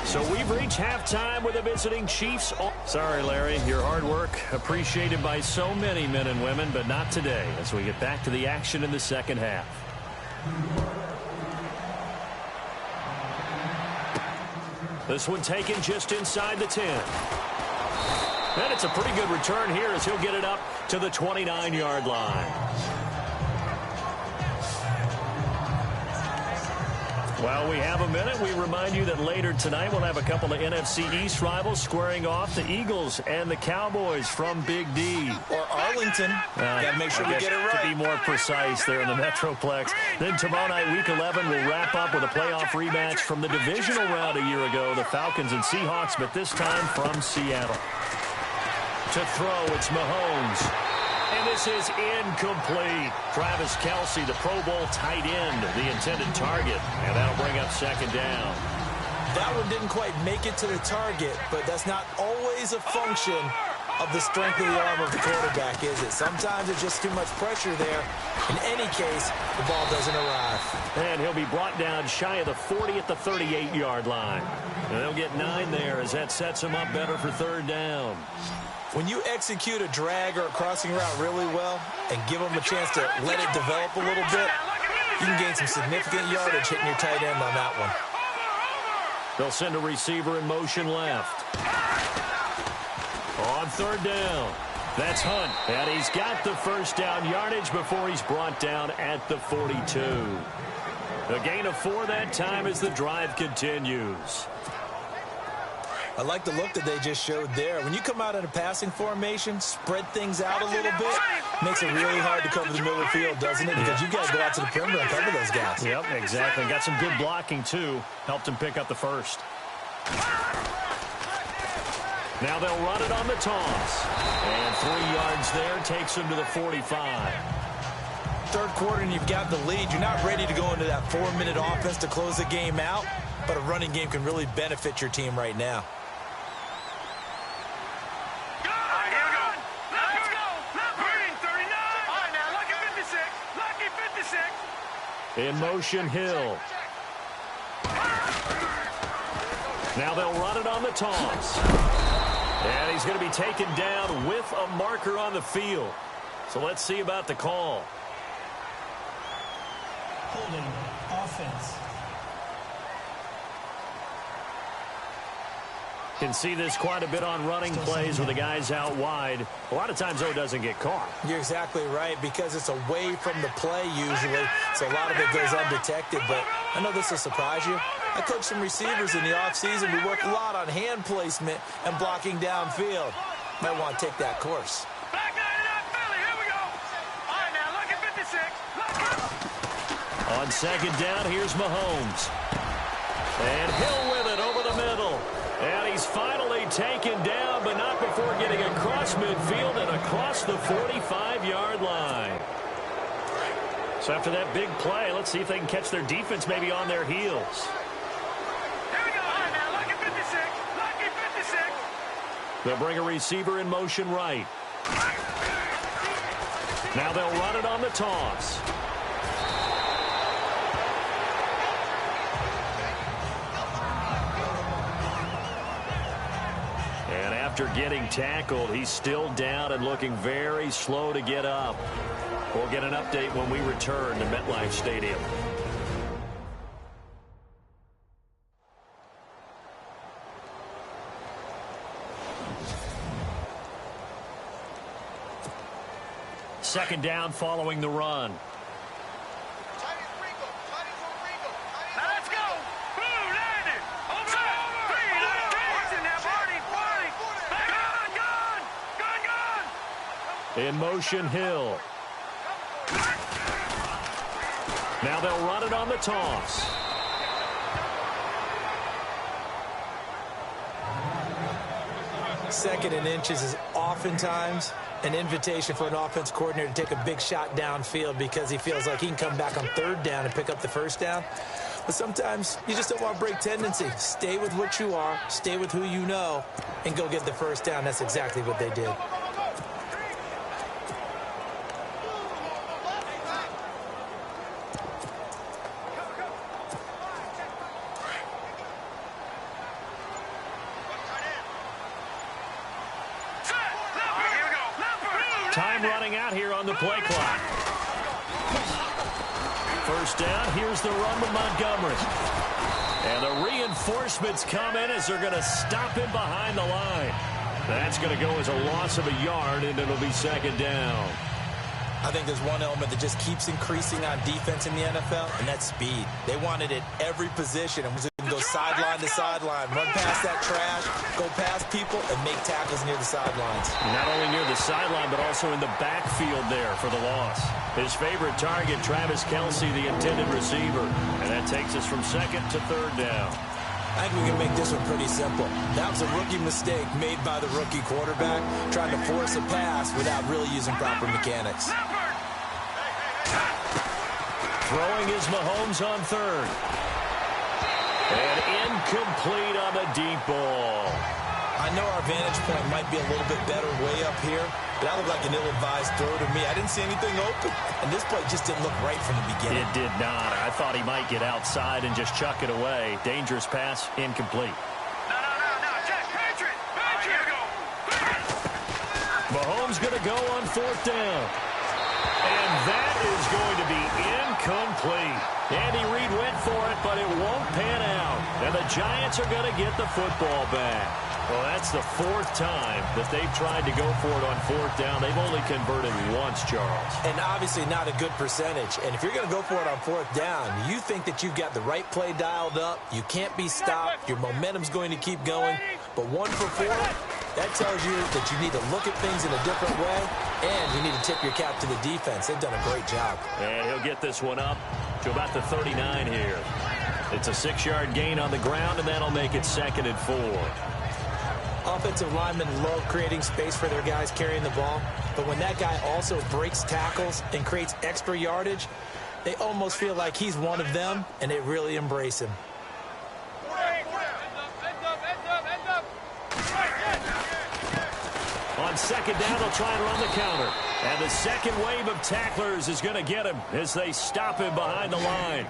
So we've reached halftime with the visiting Chiefs. Sorry, Larry, your hard work appreciated by so many men and women, but not today as we get back to the action in the second half. This one taken just inside the 10. And it's a pretty good return here as he'll get it up to the 29-yard line. While we have a minute, we remind you that later tonight we'll have a couple of NFC East rivals squaring off, the Eagles and the Cowboys from Big D. Or Arlington. Gotta make sure we get it right. To be more precise there in the Metroplex. Then tomorrow night, Week 11, we'll wrap up with a playoff rematch from the divisional round a year ago, the Falcons and Seahawks, but this time from Seattle. To throw, it's Mahomes. And this is incomplete. Travis Kelce, the Pro Bowl tight end, the intended target. And that'll bring up second down. That one didn't quite make it to the target, but that's not always a function of the strength of the arm of the quarterback, is it? Sometimes it's just too much pressure there. In any case, the ball doesn't arrive. And he'll be brought down shy of the 40 at the 38-yard line. And they'll get 9 there as that sets him up better for third down. When you execute a drag or a crossing route really well and give them a chance to let it develop a little bit, you can gain some significant yardage hitting your tight end on that one. They'll send a receiver in motion left. On third down, that's Hunt. And he's got the first down yardage before he's brought down at the 42. A gain of 4 that time as the drive continues. I like the look that they just showed there. When you come out in a passing formation, spread things out a little bit, makes it really hard to cover the middle of the field, doesn't it? Because you've got to go out to the perimeter and cover those guys. Yep, exactly. Got some good blocking, too. Helped him pick up the first. Now they'll run it on the toss. And 3 yards there takes him to the 45. Third quarter and you've got the lead. You're not ready to go into that 4-minute offense to close the game out, but a running game can really benefit your team right now. In motion, Hill. Now they'll run it on the toss. And he's going to be taken down with a marker on the field. So let's see about the call. Holding offense. Can see this quite a bit on running plays with the guys out wide. A lot of times, though, it doesn't get caught. You're exactly right, because it's away from the play usually, so a lot of it goes undetected. But I know this will surprise you. I coach some receivers in the offseason. We work a lot on hand placement and blocking downfield. Might want to take that course. Back 99 Philly, here we go. All right, now look at 56. On second down, here's Mahomes. And Hill with it over the middle. And he's finally taken down, but not before getting across midfield and across the 45-yard line. So after that big play, let's see if they can catch their defense maybe on their heels. Here we go. All right, now lucky 56. Lucky 56. They'll bring a receiver in motion right. Now they'll run it on the toss. And after getting tackled, he's still down and looking very slow to get up. We'll get an update when we return to MetLife Stadium. Second down following the run. Let's go. Boom, landed. Over. 3, now, Barney. Gone. In motion, Hill. Now they'll run it on the toss. Second and inches is oftentimes an invitation for an offense coordinator to take a big shot downfield because he feels like he can come back on third down and pick up the first down. But sometimes you just don't want to break tendency. Stay with what you are, stay with who you know, and go get the first down. That's exactly what they did. Time running out here on the play clock. First down, here's the run to Montgomery. And the reinforcements come in as they're going to stop him behind the line. That's going to go as a loss of a yard, and it'll be second down. I think there's one element that just keeps increasing on defense in the NFL, and that's speed. They want it at every position, and we're going to go sideline to sideline, run past that trash, go past people, and make tackles near the sidelines. Not only near the sideline, but also in the backfield there for the loss. His favorite target, Travis Kelce, the intended receiver. And that takes us from second to third down. I think we can make this one pretty simple. That was a rookie mistake made by the rookie quarterback, trying to force a pass without really using proper mechanics. Throwing is Mahomes on third. And incomplete on the deep ball. I know our vantage point might be a little bit better way up here, but that looked like an ill-advised throw to me. I didn't see anything open, and this play just didn't look right from the beginning. It did not. I thought he might get outside and just chuck it away. Dangerous pass, incomplete. No, Jack, Patriot! Here we go. Mahomes going to go on fourth down. And that is going to be incomplete. Andy Reid went for it, but it won't pan out. And the Giants are going to get the football back. Well, that's the fourth time that they've tried to go for it on fourth down. They've only converted once, Charles. And obviously not a good percentage. And if you're going to go for it on fourth down, you think that you've got the right play dialed up. You can't be stopped. Your momentum's going to keep going. But 1 for 4, that tells you that you need to look at things in a different way, and you need to tip your cap to the defense. They've done a great job. And he'll get this one up to about the 39 here. It's a 6-yard gain on the ground, and that'll make it 2nd and 4. Offensive linemen love creating space for their guys carrying the ball, but when that guy also breaks tackles and creates extra yardage, they almost feel like he's one of them, and they really embrace him. On 2nd down, they'll try and run the counter. And the second wave of tacklers is going to get him as they stop him behind the line.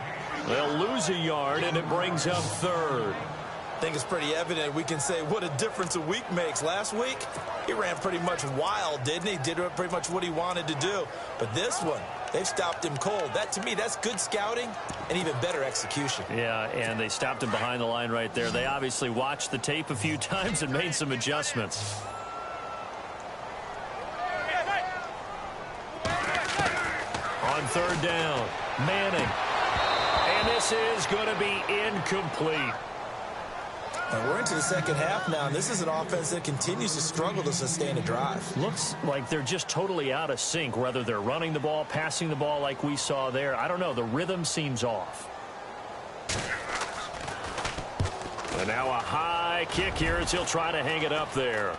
They'll lose a yard, and it brings up 3rd. I think it's pretty evident. We can say what a difference a week makes. Last week, he ran pretty much wild, didn't he? Did pretty much what he wanted to do. But this one, they've stopped him cold. That, to me, that's good scouting and even better execution. Yeah, and they stopped him behind the line right there. They obviously watched the tape a few times and made some adjustments. On 3rd down, Manning. And this is going to be incomplete. And we're into the second half now, and this is an offense that continues to struggle to sustain a drive. Looks like they're just totally out of sync, whether they're running the ball, passing the ball like we saw there. I don't know. The rhythm seems off. And now a high kick here as he'll try to hang it up there.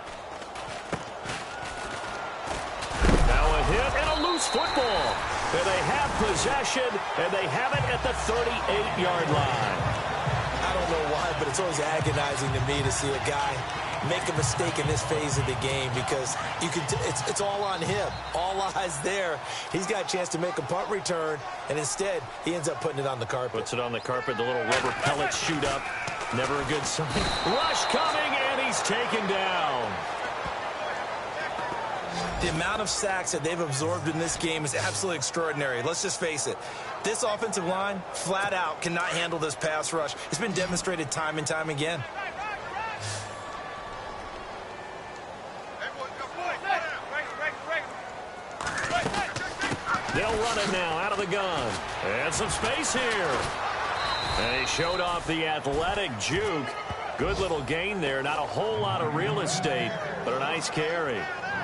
Now a hit and a loose football. And they have possession, and they have it at the 38-yard line. I don't know why, but it's always agonizing to me to see a guy make a mistake in this phase of the game, because you can it's all on him. All eyes there. He's got a chance to make a punt return, and instead he ends up putting it on the carpet. Puts it on the carpet. The little rubber pellets shoot up. Never a good sign. Rush coming, and he's taken down. The amount of sacks that they've absorbed in this game is absolutely extraordinary. Let's just face it. This offensive line, flat out, cannot handle this pass rush. It's been demonstrated time and time again. They'll run it now out of the gun. And some space here. And he showed off the athletic juke. Good little gain there. Not a whole lot of real estate, but a nice carry.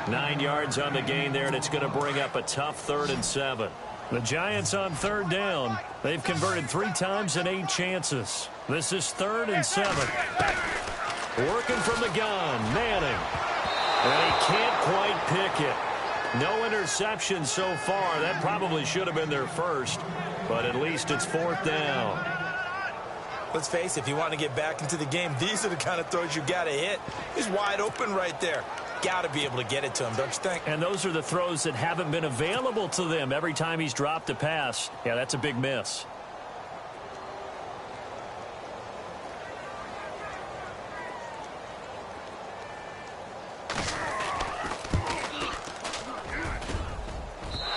9 yards on the gain there, and it's going to bring up a tough 3rd and 7. The Giants on 3rd down. They've converted 3 times in 8 chances. This is 3rd and 7. Working from the gun, Manning. And he can't quite pick it. No interception so far. That probably should have been their first, but at least it's 4th down. Let's face it, if you want to get back into the game, these are the kind of throws you got to hit. He's wide open right there. Got to be able to get it to him, don't you think? And those are the throws that haven't been available to them every time he's dropped a pass. Yeah, that's a big miss.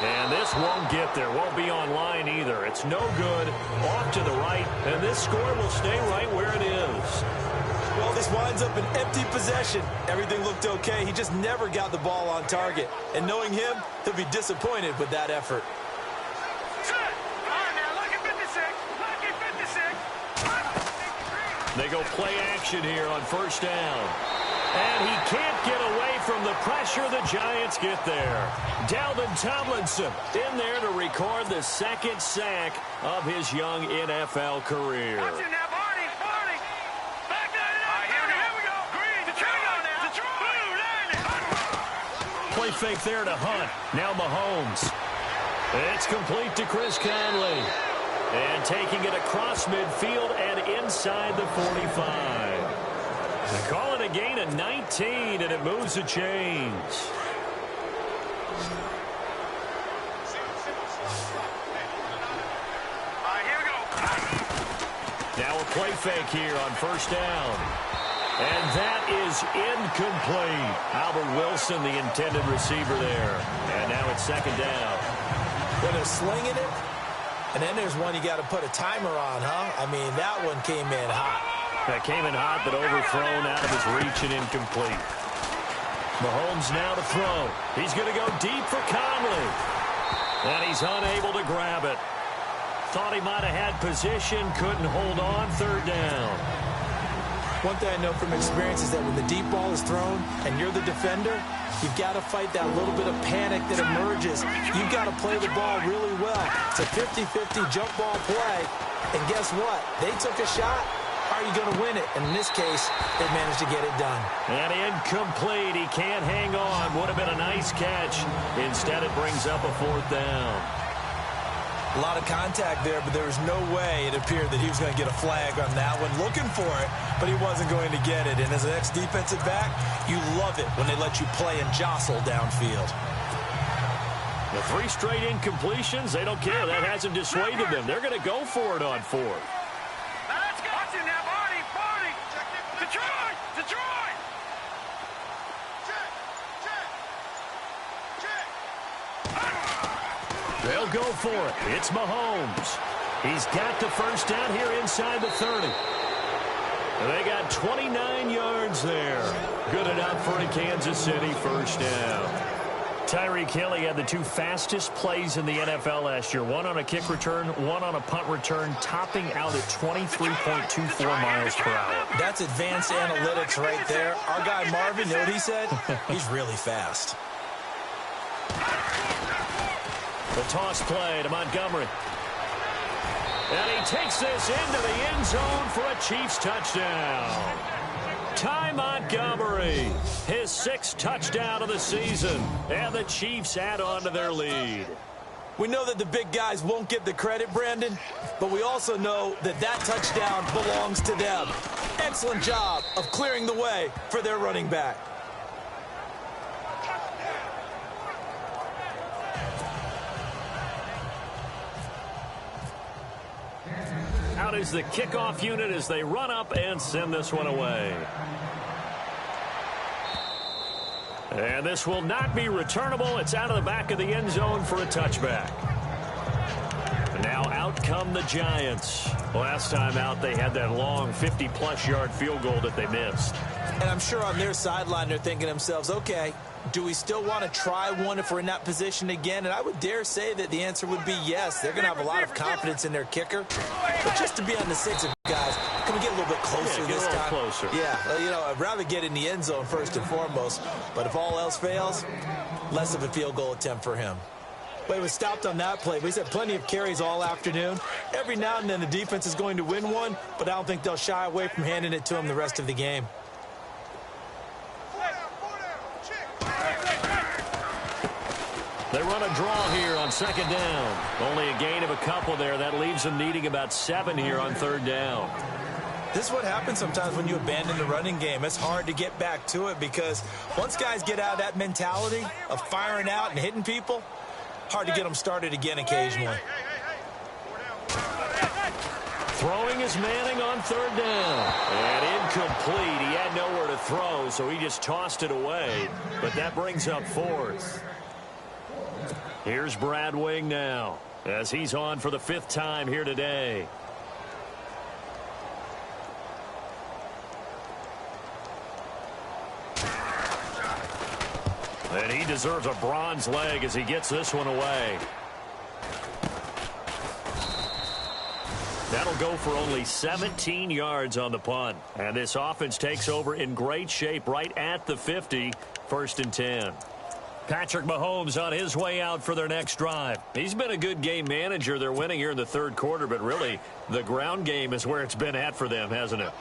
And this won't get there. Won't be online either. It's no good. Off to the right. And this score will stay right where it is. Well, this winds up an empty possession. Everything looked okay. He just never got the ball on target. And knowing him, he'll be disappointed with that effort. They go play action here on 1st down. And he can't get away from the pressure. The Giants get there. Dalvin Tomlinson in there to record the 2nd sack of his young NFL career. Play fake there to Hunt. Now Mahomes. It's complete to Chris Conley. And taking it across midfield and inside the 45. They call it a gain of 19, and it moves the chains. Now a play fake here on first down. And that is incomplete. Albert Wilson, the intended receiver there. And now it's second down. When they're slinging it, and then there's one you got to put a timer on, huh? I mean, that one came in hot. That came in hot, but overthrown out of his reach and incomplete. Mahomes now to throw. He's going to go deep for Conley. And he's unable to grab it. Thought he might have had position, couldn't hold on, third down. One thing I know from experience is that when the deep ball is thrown and you're the defender, you've got to fight that little bit of panic that emerges. You've got to play the ball really well. It's a 50-50 jump ball play. And guess what? They took a shot. How are you going to win it? And in this case, they managed to get it done. And incomplete. He can't hang on. Would have been a nice catch. Instead, it brings up a fourth down. A lot of contact there, but there was no way it appeared that he was going to get a flag on that one. Looking for it, but he wasn't going to get it. And as an ex-defensive back, you love it when they let you play and jostle downfield. The 3 straight incompletions, they don't care. That hasn't dissuaded them. They're going to go for it on fourth. Let's go. Watch it now, Barney. Detroit. They'll go for it. It's Mahomes. He's got the first down here inside the 30. They got 29 yards there. Good enough for a Kansas City first down. Tyreek Hill, he had the 2 fastest plays in the NFL last year. One on a kick return, one on a punt return, topping out at 23.24 miles per hour. That's advanced analytics right there. Our guy Marvin, you know what he said? He's really fast. The toss play to Montgomery. And he takes this into the end zone for a Chiefs touchdown. Ty Montgomery, his 6th touchdown of the season. And the Chiefs add on to their lead. We know that the big guys won't get the credit, Brandon, but we also know that that touchdown belongs to them. Excellent job of clearing the way for their running back. Out is the kickoff unit as they run up and send this one away. And this will not be returnable. It's out of the back of the end zone for a touchback. Now out come the Giants. Last time out, they had that long 50-plus yard field goal that they missed. And I'm sure on their sideline, they're thinking to themselves, okay, do we still want to try one if we're in that position again? And I would dare say that the answer would be yes. They're going to have a lot of confidence in their kicker. But just to be on the 6 of guys, can we get a little bit closer this time? Closer. Yeah, well, you know, I'd rather get in the end zone first and foremost. But if all else fails, less of a field goal attempt for him. But he was stopped on that play. We had plenty of carries all afternoon. Every now and then the defense is going to win one, but I don't think they'll shy away from handing it to him the rest of the game. They run a draw here on second down. Only a gain of a couple there. That leaves them needing about 7 here on third down. This is what happens sometimes when you abandon the running game. It's hard to get back to it because once guys get out of that mentality of firing out and hitting people, hard to get them started again occasionally. Throwing is Manning on third down. And incomplete. He had nowhere to throw, so he just tossed it away. But that brings up fourth. Here's Brad Wing now as he's on for the 5th time here today. And he deserves a bronze leg as he gets this one away. That'll go for only 17 yards on the punt. And this offense takes over in great shape right at the 50, 1st and 10. Patrick Mahomes on his way out for their next drive. He's been a good game manager. They're winning here in the 3rd quarter, but really the ground game is where it's been at for them, hasn't it?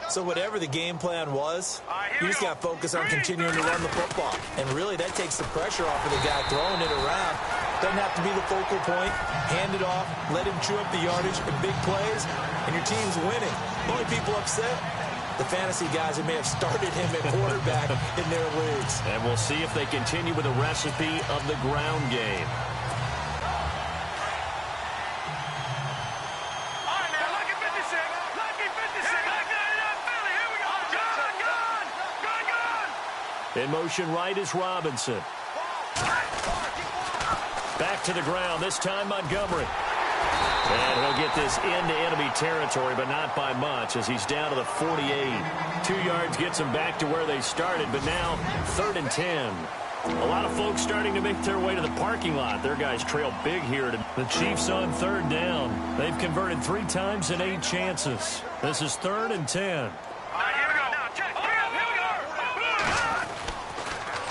So whatever the game plan was, you just got to focus on continuing to run the football. And really, that takes the pressure off of the guy throwing it around. Doesn't have to be the focal point. Hand it off, let him chew up the yardage in big plays, and your team's winning. The only people upset, the fantasy guys who may have started him at quarterback in their leagues. And we'll see if they continue with the recipe of the ground game. In motion right is Robinson. Back to the ground, this time Montgomery. And he'll get this into enemy territory, but not by much as he's down to the 48. 2 yards gets him back to where they started, but now 3rd and 10. A lot of folks starting to make their way to the parking lot. Their guys trail big here. The Chiefs on 3rd down. They've converted 3 times in 8 chances. This is 3rd and 10.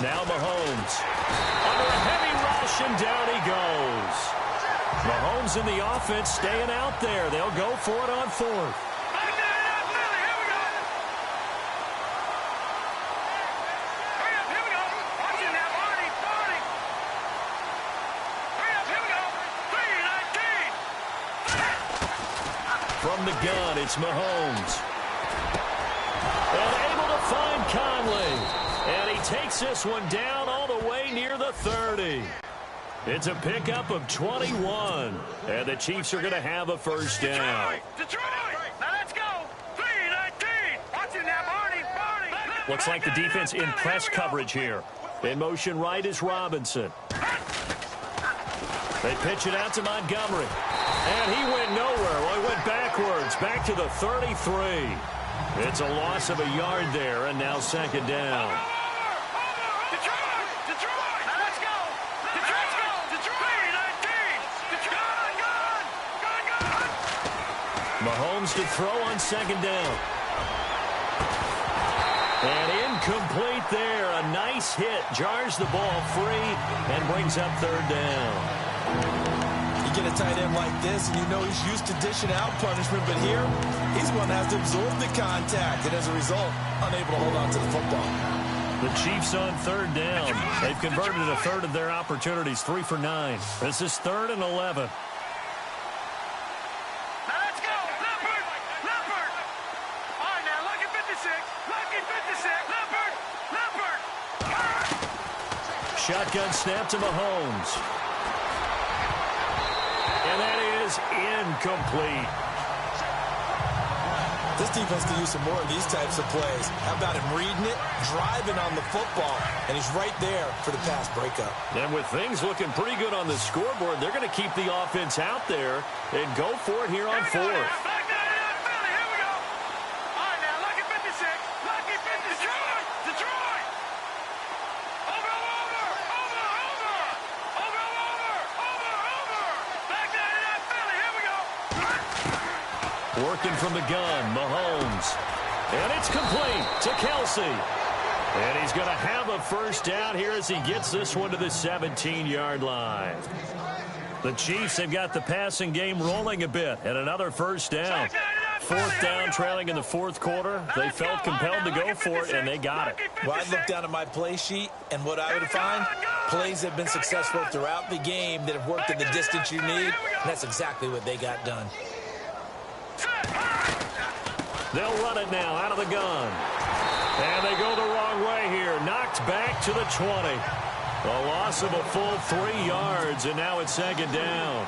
Now Mahomes. Under a heavy rush, and down he goes. Mahomes and the offense staying out there. They'll go for it on 4th. From the gun, it's Mahomes. And able to find Conley. And he takes this one down all the way near the 30. It's a pickup of 21. And the Chiefs are going to have a first down. Detroit! Now let's go! 3-19! Watch it now, Barney! Looks like the defense in press coverage here. In motion right is Robinson. They pitch it out to Montgomery. And he went nowhere. Well, he went backwards, back to the 33. It's a loss of a yard there, and now 2nd down. Detroit! Now let's go! Detroit! 3-19! Mahomes to throw on 2nd down. And incomplete there. A nice hit. Jars the ball free and brings up 3rd down. You get a tight end like this, and you know he's used to dishing out punishment, but here, he's the one that has to absorb the contact, and as a result, unable to hold on to the football. The Chiefs on 3rd down. They've converted 1/3 of their opportunities, 3 for 9. This is 3rd and 11. Now let's go! Leopard! All right, now, lucky 56! Lucky 56! Leopard! Shotgun snap to Mahomes. And that is incomplete. This defense can use some more of these types of plays. How about him reading it, driving on the football, and he's right there for the pass breakup. And with things looking pretty good on the scoreboard, they're going to keep the offense out there and go for it here on 4th. Working from the gun, Mahomes. And it's complete to Kelsey. And he's going to have a first down here as he gets this one to the 17-yard line. The Chiefs have got the passing game rolling a bit, and another first down. 4th down, trailing in the 4th quarter. They felt compelled to go for it, and they got it. Well, I'd look down at my play sheet, and what I would find, plays have been successful throughout the game that have worked in the distance you need, and that's exactly what they got done. They'll run it now out of the gun. And they go the wrong way here. Knocked back to the 20. A loss of a full 3 yards, and now it's 2nd down. All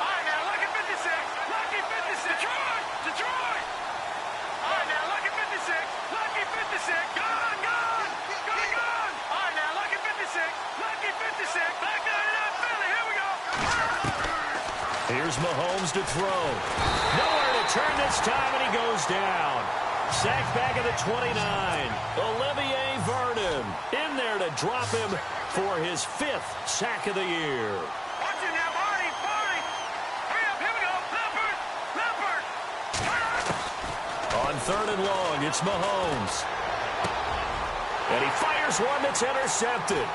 right, now, lucky 56. Lucky 56. Detroit! All right, now, lucky 56. Lucky 56. Gone! All right, now, lucky 56. Lucky 56. Back down to Philly. Here we go. Here's Mahomes to throw. Nowhere to turn this time, and he goes down. Sacked back at the 29. Olivier Vernon in there to drop him for his 5th sack of the year. Watch it now, Barney. Hurry up, here we go. Leopard. On 3rd and long, it's Mahomes. And he fires one that's intercepted.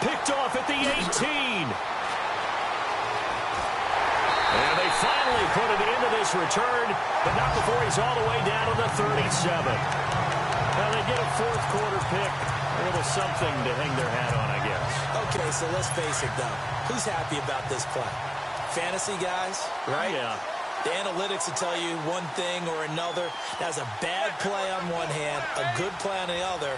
Picked off at the 18. And they finally put it into this return, but not before he's all the way down to the 37. Now they get a fourth quarter pick. A little something to hang their hat on, I guess. Okay, so let's face it, though. Who's happy about this play? Fantasy guys, right? Yeah. The analytics will tell you one thing or another. That's a bad play on one hand, a good play on the other,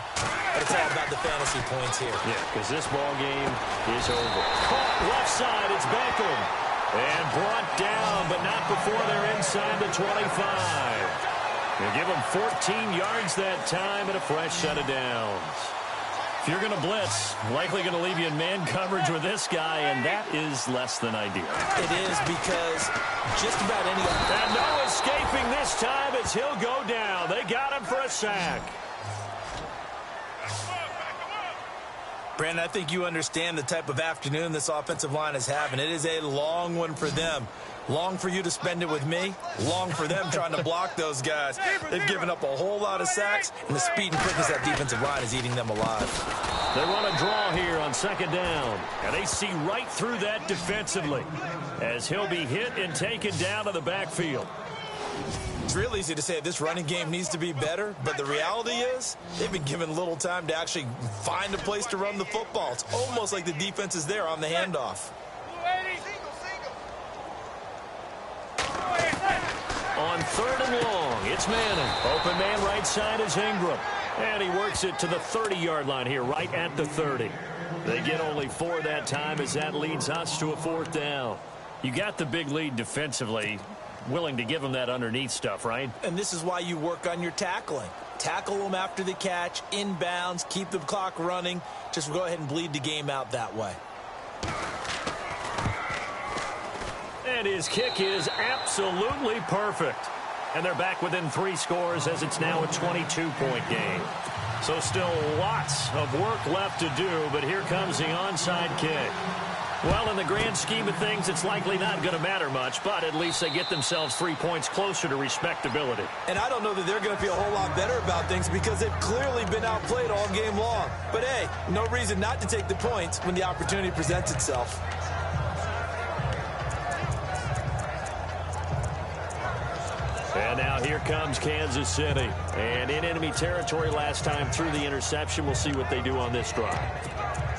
but it's all about the fantasy points here. Yeah, because this ball game is over. Caught left side, it's Beckham. And brought down, but not before they're inside the 25. They give them 14 yards that time and a fresh set of downs. If you're going to blitz, likely going to leave you in man coverage with this guy, and that is less than ideal. It is because just about any... And no escaping this time as he'll go down. They got him for a sack. Brandon, I think you understand the type of afternoon this offensive line is having. It is a long one for them. Long for you to spend it with me. Long for them trying to block those guys. They've given up a whole lot of sacks, and the speed and quickness of that defensive line is eating them alive. They run a draw here on second down, and they see right through that defensively as he'll be hit and taken down to the backfield. It's real easy to say this running game needs to be better, but the reality is they've been given little time to actually find a place to run the football. It's almost like the defense is there on the handoff. On third and long, it's Manning. Open man right side is Ingram. And he works it to the 30-yard line here, right at the 30. They get only 4 that time as that leads us to a fourth down. You got the big lead defensively. Willing to give them that underneath stuff, right? And this is why you work on your tackling. Tackle them after the catch, inbounds, keep the clock running. Just go ahead and bleed the game out that way. And his kick is absolutely perfect. And they're back within 3 scores as it's now a 22-point game. So still lots of work left to do, but here comes the onside kick. Well, in the grand scheme of things, it's likely not going to matter much, but at least they get themselves 3 points closer to respectability. And I don't know that they're going to feel a whole lot better about things because they've clearly been outplayed all game long. But, hey, no reason not to take the points when the opportunity presents itself. And now here comes Kansas City. And in enemy territory last time through the interception. We'll see what they do on this drive.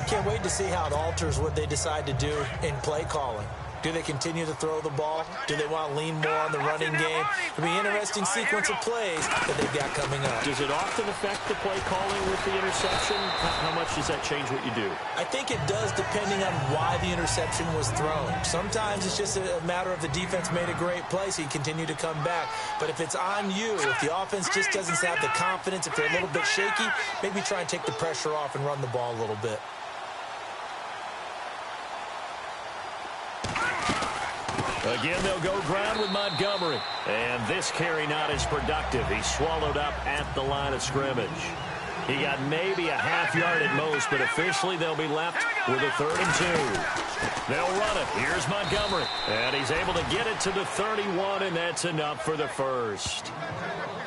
Can't wait to see how it alters what they decide to do in play calling. Do they continue to throw the ball? Do they want to lean more on the running game? It'll be an interesting sequence of plays that they've got coming up. Does it often affect the play calling with the interception? How much does that change what you do? I think it does depending on why the interception was thrown. Sometimes it's just a matter of the defense made a great play, so you continue to come back. But if it's on you, if the offense just doesn't have the confidence, if they're a little bit shaky, maybe try and take the pressure off and run the ball a little bit. Again, they'll go ground with Montgomery. And this carry not as productive. He's swallowed up at the line of scrimmage. He got maybe a half yard at most, but officially they'll be left with a 3rd and 2. They'll run it. Here's Montgomery. And he's able to get it to the 31, and that's enough for the first.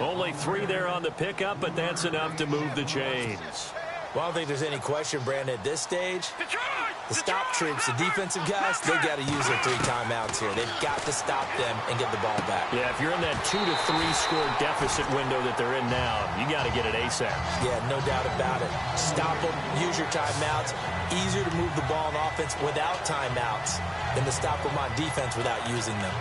Only 3 there on the pickup, but that's enough to move the chains. Well, I don't think there's any question, Brandon, at this stage. The stop troops, the defensive guys, they got to use their 3 timeouts here. They've got to stop them and get the ball back. Yeah, if you're in that 2 to 3 score deficit window that they're in now, you got to get it ASAP. Yeah, no doubt about it. Stop them, use your timeouts. Easier to move the ball on offense without timeouts than to stop them on defense without using them.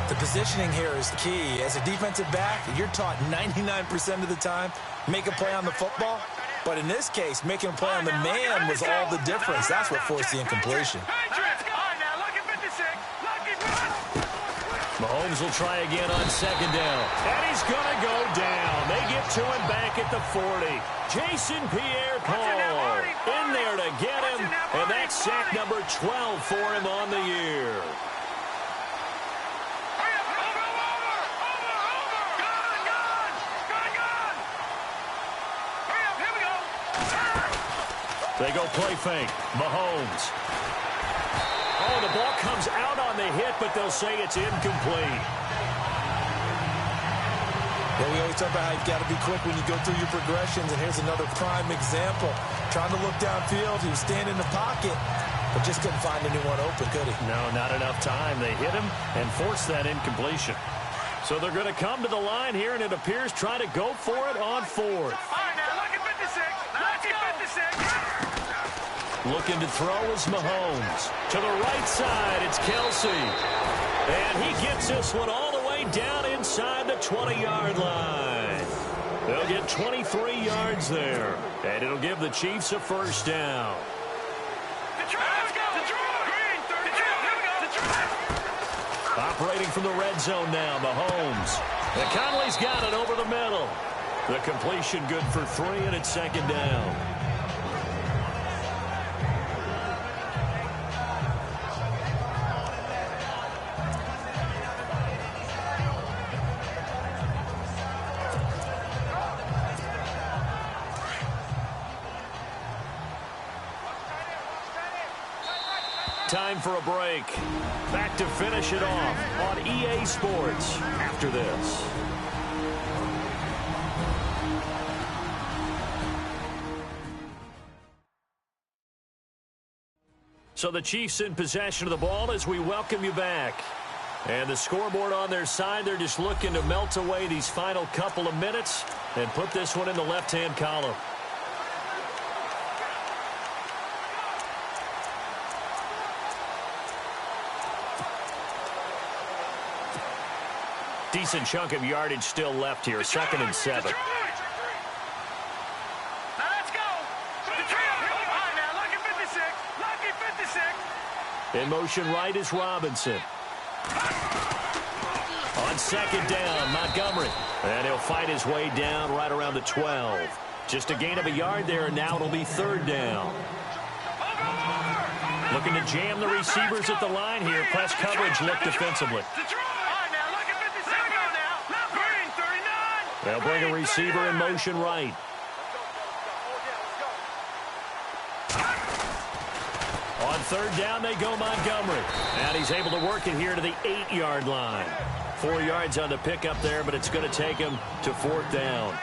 The positioning here is key. As a defensive back, you're taught 99% of the time, make a play on the football. But in this case, making a play on the man was all the difference. That's what forced the incompletion. Mahomes will try again on second down. And he's going to go down. They get to him back at the 40. Jason Pierre-Paul in there to get him. And that's sack number 12 for him on the year. They go play fake. Mahomes. Oh, the ball comes out on the hit, but they'll say it's incomplete. Well, we always talk about how you've got to be quick when you go through your progressions, and here's another prime example. Trying to look downfield, he was standing in the pocket, but just couldn't find anyone open, could he? No, not enough time. They hit him and forced that incompletion. So they're going to come to the line here, and it appears try to go for it on fourth. All right, now look at 56. Lucky 56. Looking to throw is Mahomes. To the right side, it's Kelsey. And he gets this one all the way down inside the 20-yard line. They'll get 23 yards there, and it'll give the Chiefs a first down. Operating from the red zone now, Mahomes. And Conley's got it over the middle. The completion good for 3, and it's second down. Time for a break. Back to finish it off on EA Sports after this. So the Chiefs in possession of the ball as we welcome you back. And the scoreboard on their side, they're just looking to melt away these final couple of minutes and put this one in the left-hand column. Decent chunk of yardage still left here. 2nd and 7. Now let's go. All right, now lucky 56. Lucky 56. In motion right is Robinson. On 2nd down, Montgomery. And he'll fight his way down right around the 12. Just a gain of a yard there, and now it'll be 3rd down. Looking to jam the receivers at the line here. Press coverage look defensively. They'll bring a receiver in motion right. On 3rd down, they go Montgomery. And he's able to work it here to the 8-yard line. 4 yards on the pickup there, but it's going to take him to 4th down.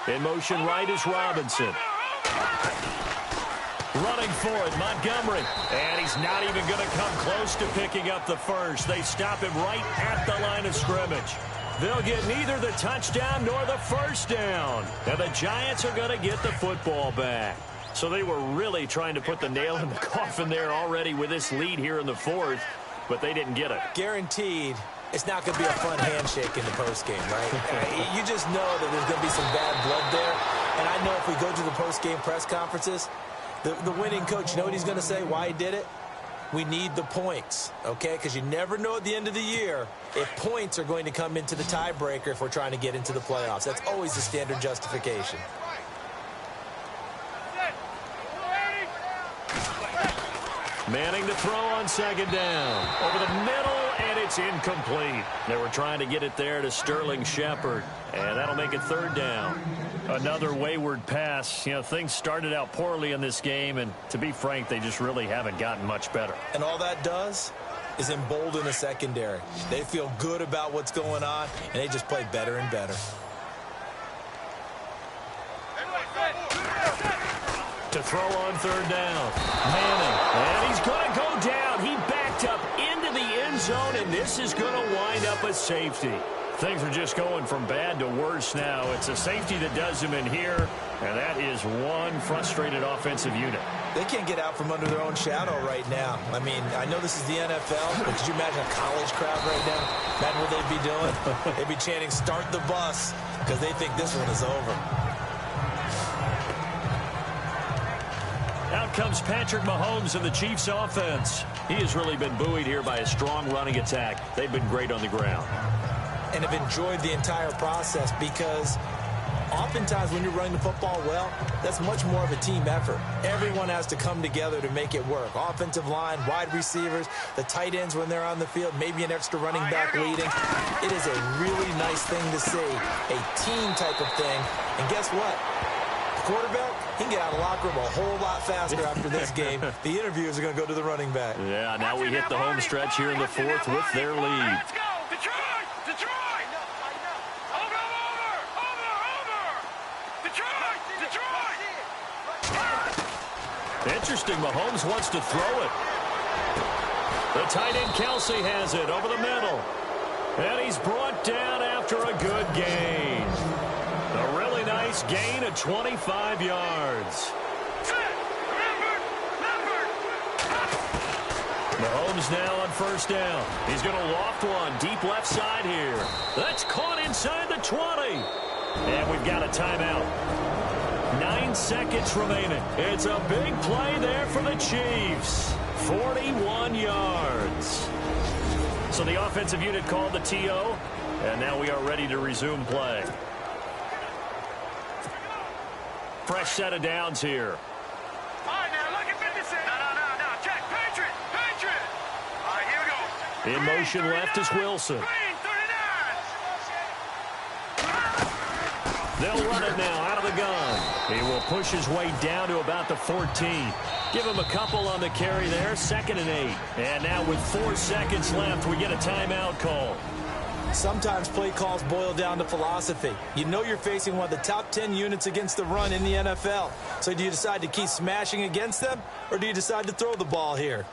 In motion right is Robinson. Running for it, Montgomery. And he's not even going to come close to picking up the first. They stop him right at the line of scrimmage. They'll get neither the touchdown nor the first down. And the Giants are going to get the football back. So they were really trying to put the nail in the coffin there already with this lead here in the 4th, but they didn't get it. Guaranteed. It's not going to be a fun handshake in the postgame, right? You just know that there's going to be some bad blood there. And I know if we go to the postgame press conferences, the winning coach, you know what he's going to say, why he did it? We need the points, okay? Because you never know at the end of the year if points are going to come into the tiebreaker if we're trying to get into the playoffs. That's always the standard justification. Manning to throw on 2nd down. Over the middle, and it's incomplete. They were trying to get it there to Sterling Shepard, and that'll make it 3rd down. Another wayward pass. You know, things started out poorly in this game, and to be frank, they just really haven't gotten much better. And all that does is embolden the secondary. They feel good about what's going on, and they just play better and better. To throw on 3rd down. Manning. And he's going to go down. He backed up into the end zone, and this is going to wind up a safety. Things are just going from bad to worse now. It's a safety that does them in here, and that is one frustrated offensive unit. They can't get out from under their own shadow right now. I mean, I know this is the NFL, but could you imagine a college crowd right now? Imagine what they'd be doing. They'd be chanting, "Start the bus," because they think this one is over. Out comes Patrick Mahomes and the Chiefs offense. He has really been buoyed here by a strong running attack. They've been great on the ground. And have enjoyed the entire process because oftentimes when you're running the football well, that's much more of a team effort. Everyone has to come together to make it work. Offensive line, wide receivers, the tight ends when they're on the field, maybe an extra running back leading. It is a really nice thing to see, a team type of thing. And guess what? Quarterback, he can get out of the locker room a whole lot faster after this game. The interviewers are going to go to the running back. Yeah, now we hit the home stretch here in the 4th with their lead. Let's go, Detroit! Detroit! Interesting. Mahomes wants to throw it. The tight end Kelsey has it over the middle. And he's brought down after a good gain. A really nice gain of 25 yards. Mahomes now on first down. He's going to loft one deep left side here. That's caught inside the 20. And we've got a timeout. 9 seconds remaining. It's a big play there for the Chiefs. 41 yards. So the offensive unit called the TO, and now we are ready to resume play. Fresh set of downs here. All right, now look at 56. No. Check. Patriot. All right, here we go. In motion left is Wilson. Green, 39. They'll run it now out of the gun. He will push his way down to about the 14. Give him a couple on the carry there. 2nd and 8. And now with 4 seconds left, we get a timeout call. Sometimes play calls boil down to philosophy. You know you're facing one of the top 10 units against the run in the NFL. So do you decide to keep smashing against them, or do you decide to throw the ball here?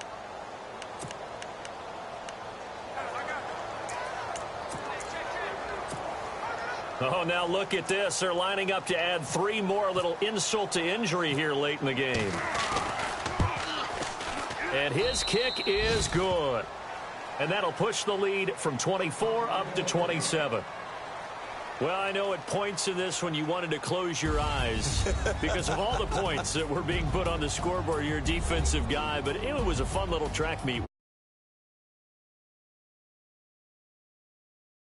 Oh, now look at this. They're lining up to add 3 more, little insult to injury here late in the game. And his kick is good. And that'll push the lead from 24 up to 27. Well, I know at points in this when you wanted to close your eyes because of all the points that were being put on the scoreboard, you're a defensive guy, but it was a fun little track meet.